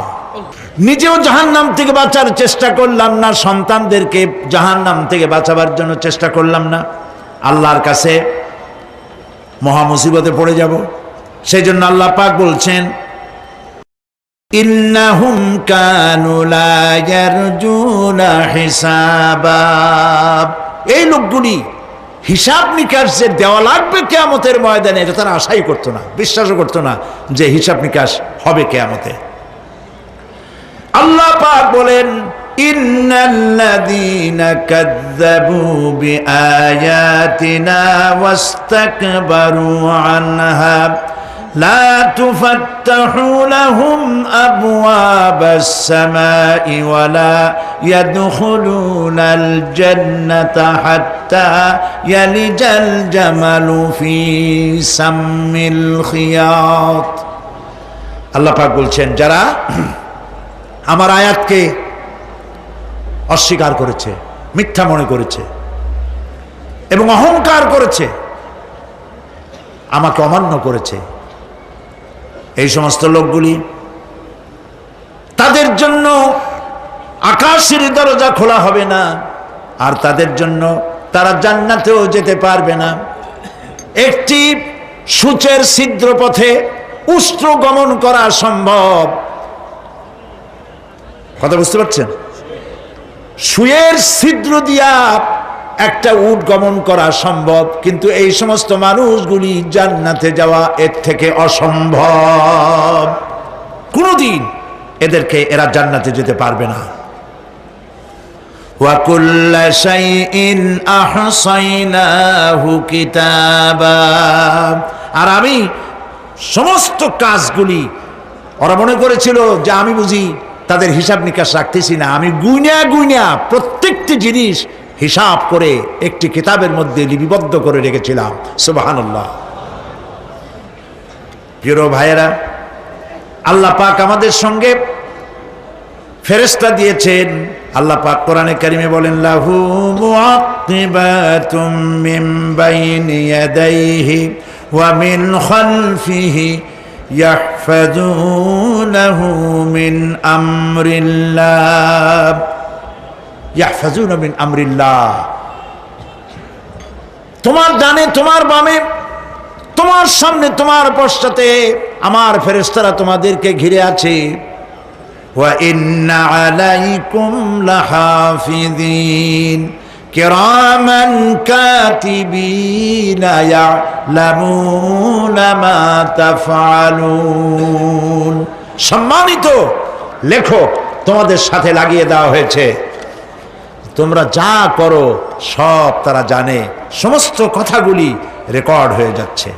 নিজেও জাহান্নাম থেকে বাঁচার চেষ্টা করলাম না, সন্তানদেরকে জাহান্নাম থেকে বাঁচাবার জন্য চেষ্টা করলাম না, আল্লাহর কাছে মহা মুসিবতে পড়ে যাব। সেই জন্য আল্লাহ পাক বলছেন ইন্নাহুম কানু লা ইয়ারজুনা হিসাবা, এই লোকগুলি হিসাব নিকাশ যে দেওয়া লাগবে কিয়ামতের ময়দানে এটা তারা আশাই করতো না, বিশ্বাসও করতো না যে হিসাব নিকাশ হবে কিয়ামতে। আল্লাহ পাক বলেন ইন্নাল্লাযীনা কাযযাবু বিআয়াতিনা ওয়াস্তাকবারু আনহা লা তুফাত্তাহু লাহুম আবওয়াবাস সামাই ওয়া লা ইয়াদখুলুনাল জান্নাতা হাত্তা ইয়ালিজাল জামালু ফি সাম্মিল খিয়াত। আল্লাহ পাক বলছেন যারা আমার আয়াতকে অস্বীকার করেছে, মিথ্যা মনে করেছে এবং অহংকার করেছে, আমাকে অমান্য করেছে, এই সমস্ত লোকগুলি, তাদের জন্য আকাশের দরজা খোলা হবে না আর তাদের জন্য তারা জান্নাতেও যেতে পারবে না। একটি সূচের ছিদ্র পথে উষ্ট্র গমন করা সম্ভব, কথা বুঝতে পারছেন? সুয়ের ছিদ্র দিয়া একটা উট গমন করা সম্ভব, কিন্তু এই সমস্ত মানুষগুলি জান্নাতে যাওয়া এর থেকে অসম্ভব। কোনদিন এরা জান্নাতে যেতে পারবে না। ওয়া কুল্লা শাইইন আহসাইনাহু কিতাবা, আর আমি সমস্ত কাজগুলি, ওরা মনে করেছিল যে আমি বুঝি তাদের হিসাব নিকাশ রাখতেছি না, আমি গুইনা প্রত্যেকটি জিনিস হিসাব করে একটি কিতাবের মধ্যে লিপিবদ্ধ করে রেখেছিলাম। সুবহানাল্লাহ। প্রিয় ভাইয়েরা, আল্লাহ পাক আমাদের সঙ্গে ফেরেশতা দিয়েছেন। আল্লাহ পাক কোরআনে কারিমে বলেন লাহু মুআক্কিবাতুম মিন বাইনি ইয়াদাইহি ওয়া মিন খালফিহি ইয়াহফাযুনাহু মিন আমরিল্লাহ, ইয়াহফাযুনা মিন আমরিল্লাহ। তোমার ডানে, তোমার বামে, তোমার সামনে, তোমার পশ্চাতে আমার ফেরেশতারা তোমাদেরকে ঘিরে আছে। ওয়া ইন্না আলাইকুম লাহাফিযিন কিরামান কাতিবিনা ইয়ালামুনা মা তাফআলুন। সম্মানিত লেখক তোমাদের সাথে লাগিয়ে দেওয়া হয়েছে, তোমরা যা করো সব তারা জানে, সমস্ত কথাগুলি রেকর্ড হয়ে যাচ্ছে।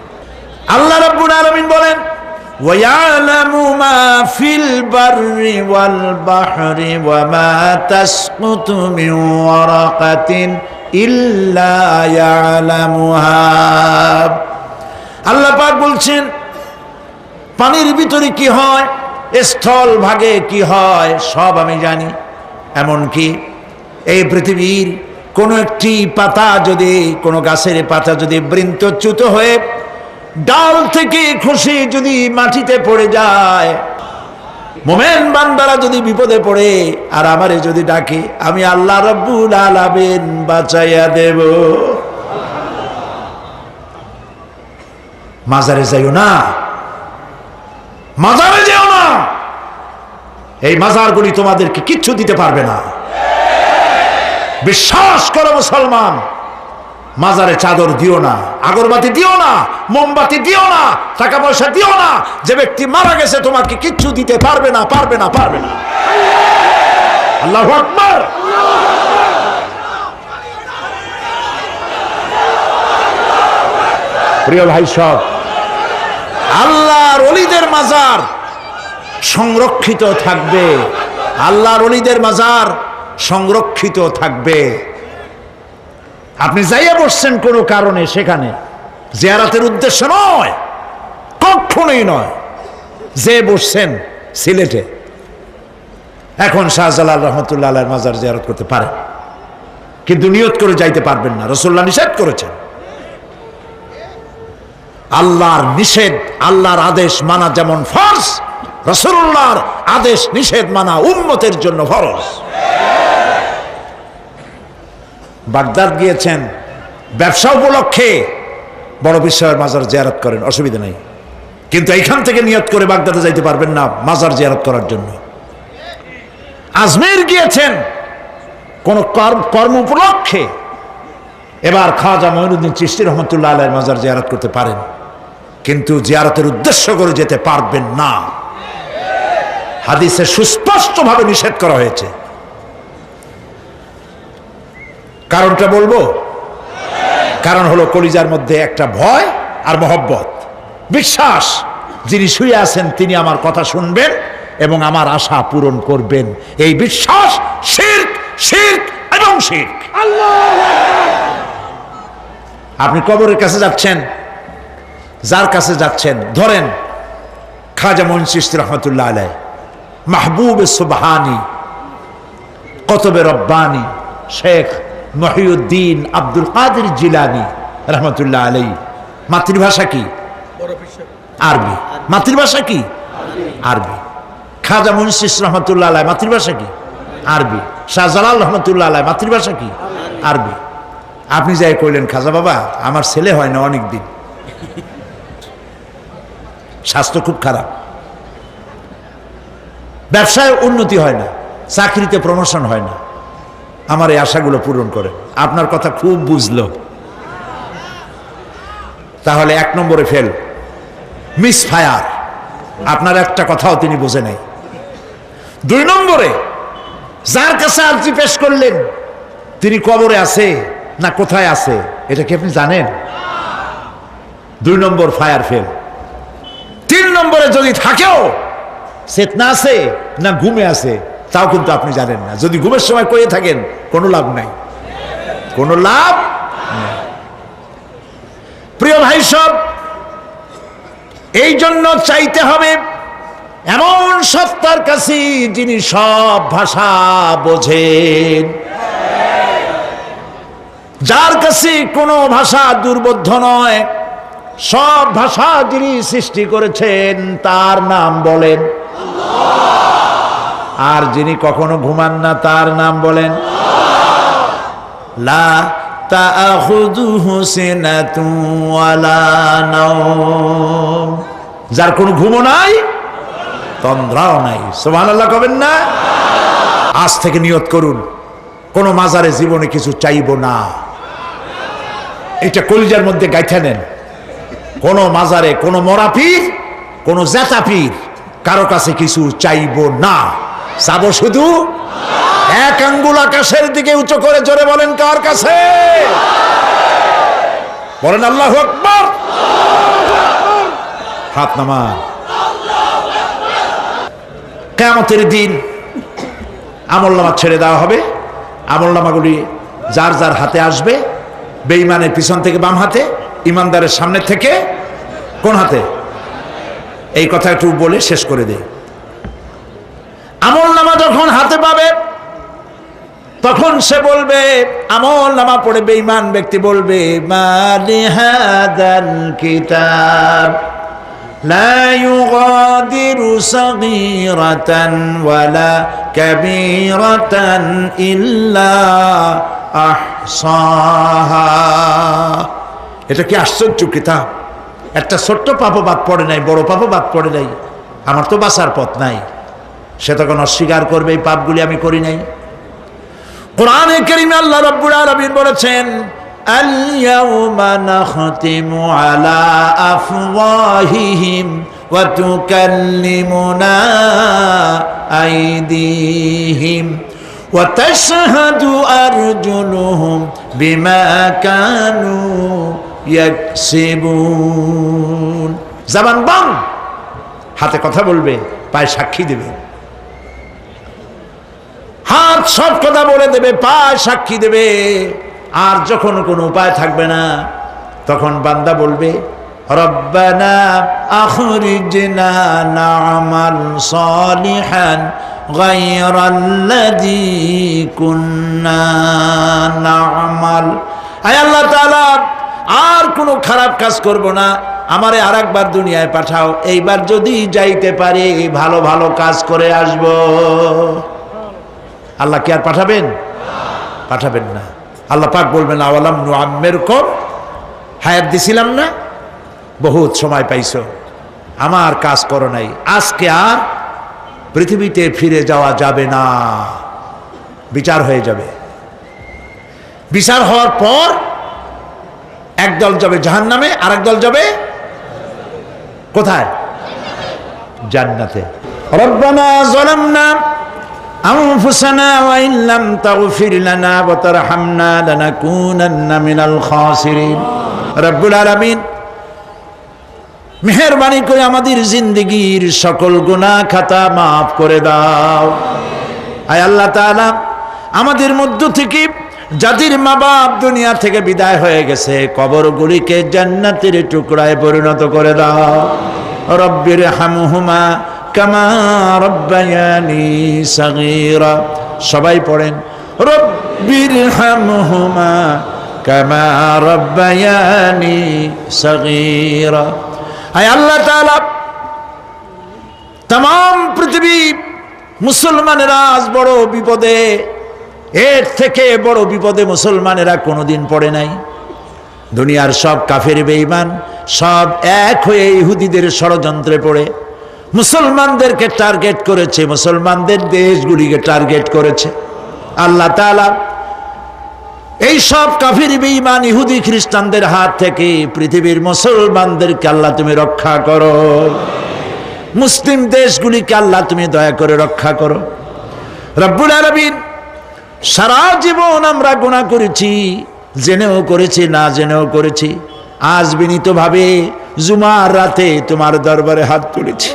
আল্লাহ রাব্বুল আলামিন বলেন ওয়ায়ালামু মা ফিল বাররি ওয়াল বাহরি ওয়া মা তাসকুতু মিন ওয়ারাকাতিন ইল্লা ইয়ালামুহা। আল্লাহ পাক বলছেন পানির ভিতরে কি হয়, স্থল ভাগে কি হয় সব আমি জানি। এমনকি এই পৃথিবীর কোনো একটি পাতা যদি, কোনো গাছের পাতা যদি বৃন্তচ্যুত হয়ে ডাল থেকে খসে যদি মাটিতে পড়ে যায়, মোমেন বান্দারা যদি বিপদে পড়ে আর আমারে যদি ডাকে, আমি আল্লাহ রাব্বুল আলামিন বাঁচাইয়া দেব। মাজারে যাইও না, মাজারে যেও না, এই মাজারগুলি তোমাদেরকে কিচ্ছু দিতে পারবে না। বিশ্বাস করো মুসলমান, মাজারে চাদর দিও না, আগরবাতি দিও না, মোমবাতি দিও না, টাকা পয়সা দিও না। যে ব্যক্তি মারা গেছে তোমাকে কিচ্ছু দিতে পারবে না, পারবে না, পারবে না। আল্লাহু আকবার। প্রিয় ভাই সব, আল্লাহর ওলিদের মাজার সংরক্ষিত থাকবে, আল্লাহর ওলিদের মাজার সংরক্ষিত থাকবে। আপনি যাইয়া বসছেন কোনো কারণে, সেখানে জিয়ারতের উদ্দেশ্য নয়, কখনোই নয়। যে বসছেন সিলেটে, এখন শাহজালাল রহমতুল্লাহ আলাইহির মাজার জিয়ারত করতে পারেন, কিন্তু নিয়ত করে যাইতে পারবেন না, রাসূলুল্লাহ নিষেধ করেছেন। আল্লাহর নিষেধ, আল্লাহর আদেশ মানা যেমন ফরজ, রাসূলুল্লাহর আদেশ নিষেধ মানা উম্মতের জন্য ফরজ। বাগদাদ গিয়েছেন ব্যবসা উপলক্ষে, বড় বিশ্বের মাজার জিয়ারত করেন, অসুবিধা নেই, কিন্তু এইখান থেকে নিয়ত করে বাগদাদে যাইতে পারবেন না মাজার জিয়ারত করার জন্য। আজমির গিয়েছেন কোন কর্ম উপলক্ষে, এবার খাজা মঈনুদ্দিন চিশতি রহমতুল্লাহ আলাইহির মাজার জিয়ারত করতে পারেন, কিন্তু জিয়ারতের উদ্দেশ্য করে যেতে পারবেন না। হাদিসে সুস্পষ্টভাবে নিষেধ করা হয়েছে। কারণটা বলবো? কারণ হলো কলিজার মধ্যে একটা ভয় আর মহব্বত, বিশ্বাস যিনি শুয়ে আছেন তিনি আমার কথা শুনবেন এবং আমার আশা পূরণ করবেন, এই বিশ্বাস শিরক, শিরক এবং শিরক। আপনি কবরের কাছে যাচ্ছেন, যার কাছে যাচ্ছেন, ধরেন খাজা মঈন চিশতি রহমতুল্লাহ আলাইহি, মাহবুবে সুবহানি, কতবে রব্বানি, শেখ মহিউদ্দিন আব্দুল কাদের জিলানী রহমতুল্লাহ আলাইহি। মাতৃভাষা কি? আরবি। মাতৃভাষা কি? আরবি। খাজা মঈন চিশতি রহমতুল্লাহ আলাইহি মাতৃভাষা কি? আরবি। শাহজালাল রহমতুল্লাহ আলাইহি মাতৃভাষা কি? আরবি। আপনি যাই কইলেন, খাজা বাবা আমার ছেলে হয় না অনেক দিন, স্বাস্থ্য খুব খারাপ, ব্যবসায় উন্নতি হয় না, চাকরিতে প্রমোশন হয় না, আমার এই আশাগুলো পূরণ করেন। আপনার কথা খুব বুঝলো, তাহলে 1 নম্বরে ফেল, মিস ফায়ার, আপনার একটা কথাও তিনি বোঝে নাই। 2 নম্বরে যার কাছে আর্জি পেশ করলেন তিনি কবরে আছে না কোথায় আছে এটা কি আপনি জানেন? 2 নম্বর ফায়ার ফেল। 3 নম্বরে যদি থাকেও চেতনা আছে না ঘুমে আছে তাও কিন্তু আপনি জানেন না। যদি ঘুমের সময় কয়ে থাকেন কোনো লাভ নাই, কোনো লাভ নাই। প্রিয় ভাই সব, এই জন্য চাইতে হবে এমন সত্তার কাছে যিনি সব ভাষা বোঝেন, যার কাছে কোনো ভাষা দুর্বোধ্য নয়, সব ভাষা যিনি সৃষ্টি করেছেন তার নাম বলেন, আর যিনি কখনো ঘুমান না তার নাম বলেন লা তাআখুযুহু সিনাতুন ওয়ালা নাওম, যার কোনো ঘুমও নাই তন্দ্রাও নাই। সুবহানাল্লাহ কবেন না? আজ থেকে নিয়ত করুন, কোন মাজারে জীবনে কিছু চাইবো না। এটা কলিজার মধ্যে গাইথা নেন। কোন মাজারে, কোন মরা পীর, কোন জেতা পীর, কারো কাছে কিছু চাইবো না। চাবো শুধু এক আঙ্গুল আকাশের দিকে উঁচু করে জোরে বলেন, কার কাছে? বলেন আল্লাহু আকবার। হাত নামান। কিয়ামতের দিন আমলনামা ছেড়ে দেওয়া হবে। আমলনামাগুলি যার যার হাতে আসবে, বেঈমানের পিছন থেকে বাম হাতে, ইমানদারের সামনে থেকে কোন হাতে? এই কথা একটু বলে শেষ করে দেই। আমলনামা যখন হাতে পাবে তখন সে বলবে, আমলনামা পড়ে বেঈমান ব্যক্তি বলবে, মালি হাদাল কিতাব লা ইউগাদিরু সাগীরাতান ওয়ালা কাবীরাতান ইল্লা আহসাহা। এটা কি আশ্চর্য কিতাব! একটা ছোট্ট পাপও বাদ পড়ে নাই, বড় পাপও বাদ পড়ে নাই। আমার তো বাঁচার পথ নাই। সে তখন অস্বীকার করবে, এই পাপগুলি আমি করি নাই। কোরআনে কারীমে আল্লাহ রাব্বুল আলামিন বলেছেন, আল ইয়াউমা নাখতিমু আলা আফওয়াহিহিম ওয়া তুকাল্লিমুনা আইদিহিম ওয়া তাশহাদু আরজুলুহুম বিমা কানু ইয়াকসিবুন। জবান বন্ধ, হাতে কথা বলবে, পায়ে সাক্ষী দেবে। হাত সব কথা বলে দেবে, পায়ে সাক্ষী দেবে। আর যখন কোনো উপায় থাকবে না, তখন বান্দা বলবে, রব্বানা আখরিজনা না'মাল সালিহান গায়রাল্লাযী কুন্না না'মাল। আয় আল্লাহ তাআলা, আর কোনো খারাপ কাজ করব না, আমারে আরেকবার দুনিয়ায় পাঠাও। এইবার যদি যাইতে পারি ভালো ভালো কাজ করে আসব। আল্লাহ কি আর পাঠাবেন? পাঠাবেন না। আল্লাহ পাক বলবেন, আওয়ালাম নুআম্মিরকুম, হায়াত দিছিলাম না, বহুত সময় পাইছো, আমার কাজ করো নাই, আজকে আর পৃথিবীতে ফিরে যাওয়া যাবে না। বিচার হয়ে যাবে। বিচার হওয়ার পর একদল যাবে জাহান্নামে, আর একদল যাবে কোথায়? জান্নাতে। রব্বানা যালামনা আনফুসানা ওয়া ইন লাম তাগফির লানা ওয়া তারহামনা লানাকুনান্না মিনাল খাসিরিন। রব্বুল আলামিন মেহেরবানি করে আমাদের জিন্দেগীর সকল গুনাহ খাতা মাফ করে দাও। আয় আল্লাহ তাআলা, আমাদের মধ্য থেকে যাদের মা বাপ দুনিয়া থেকে বিদায় হয়ে গেছে, কবরগুলিকে জান্নাতের টুকরায় পরিণত করে দাও। রব্বির হামহুমা কামা রব্বায়ানি সাগীরা। সবাই পড়েন, রব্বির হামহুমা কামা রব্বায়ানি সাগীরা। আয় আল্লাহ তাআলা, तमाम পৃথিবী মুসলমানেরা আজ বড় বিপদে। এর থেকে বড় বিপদে মুসলমানেরা কোনোদিন পড়ে নাই। দুনিয়ার সব কাফের বেঈমান সব এক হয়ে ইহুদিদের ষড়যন্ত্রে পড়ে মুসলমানদেরকে টার্গেট করেছে, মুসলমানদের দেশগুলিকে টার্গেট করেছে। আল্লাহ তাআলা এই সব কাফির বেঈমান ইহুদি খ্রিস্টানদের হাত থেকে পৃথিবীর মুসলমানদেরকে আল্লাহ তুমি রক্ষা করো। মুসলিম দেশগুলিকে আল্লাহ তুমি দয়া করে রক্ষা করো। রব্বুল আলামিন, সারা জীবন আমরা গুনাহ করেছি, জেনেও করেছি, না জেনেও করেছি। আজ বিনীতভাবে জুমার রাতে তোমার দরবারে হাত তুলেছি,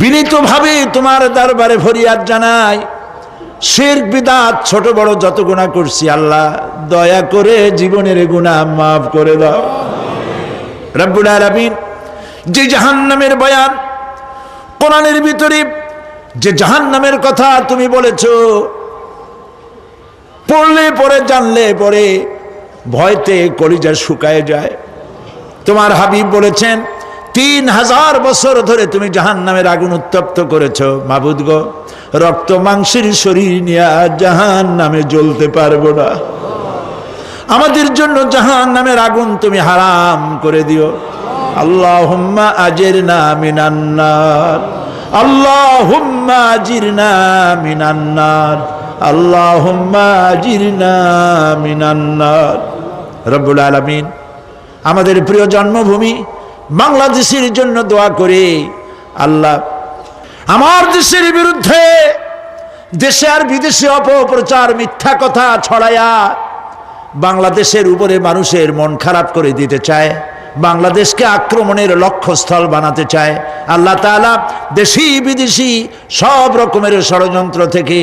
বিনীতভাবে তোমার দরবারে ফরিয়াদ জানাই। শিরক বিদআত ছোট বড় যত গুনাহ করছি, আল্লাহ দয়া করে জীবনের গুনাহ মাফ করে দাও। রব্বুল আলামিন, যে জাহান্নামের বয়ান কোরআনের ভিতরে, যে জাহান্নামের কথা তুমি বলেছো, পড়লে পরে জানলে পরে ভয়তে কলিজা শুকায় যায়। তোমার হাবিব বলেছেন 3000 বছর ধরে তুমি জাহান্নামের আগুন উত্তপ্ত করেছো। মাবুদ গো, রক্ত মাংসের শরীর নিয়ে জাহান্নামে জ্বলতে পারবো না। আমাদের জন্য জাহান্নামের আগুন তুমি হারাম করে দিও। আল্লাহুম্মা আজিরনা মিনান নার, আল্লাহুম্মা আজিরনা মিনান নার, আল্লাহুম্মা আজিরনা মিনান নার। রব্বুল আলামিন আমাদের প্রিয় জন্মভূমি বাংলাদেশের জন্য দোয়া করে, আল্লাহ আমার দেশের বিরুদ্ধে দেশে আর বিদেশে অপপ্রচার মিথ্যা কথা ছড়ায়া বাংলাদেশের উপরে মানুষের মন খারাপ করে দিতে চায়, বাংলাদেশকে আক্রমণের লক্ষ্যস্থল বানাতে চায়। আল্লাহ তাআলা দেশি বিদেশি সব রকমের ষড়যন্ত্র থেকে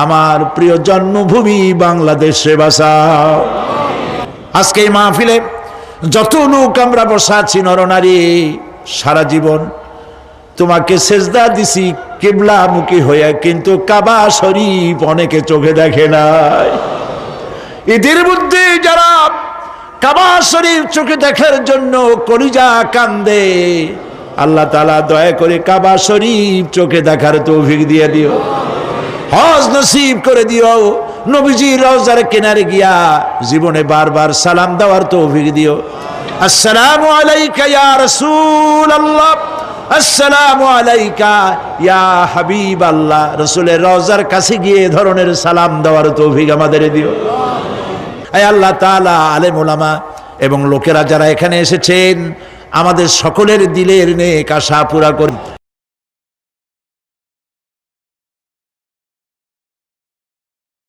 আমার প্রিয় জন্মভূমি বাংলাদেশে বাঁচাও। আজকে এই মাহফিলে যত লোক আমরা বসা আছি নরনারী, সারা জীবন তোমাকে সেজদা দিছি কিবলামুখী হয়ে, কিন্তু কাবা শরীফ অনেকে চোখে দেখে নাই। এদের মধ্যে যারা কাবা শরীফ চোখে দেখার জন্য কলিজা কান্দে, আল্লাহ তাআলা দয়া করে কাবা শরীফ চোখে দেখার তৌফিক দিয়ে দিও, হজ নসিব করে দিও, নবীজির রওজার কিনারে গিয়া জীবনে বারবার সালাম দেওয়ার তৌফিক দিও। আসসালামু আলাইকা ইয়া রাসূলুল্লাহ, আসসালামু আলাইকা ইয়া হাবিবাল্লাহ। রাসূলের রওজার কাছে গিয়ে এ ধরনের সালাম দেওয়ার তৌফিক আমাদের দিও। আয় আল্লাহ তাআলা, আলেম ওলামা এবং লোকেরা যারা এখানে এসেছেন, আমাদের সকলের দিলের নেক আশা পুরা করুন।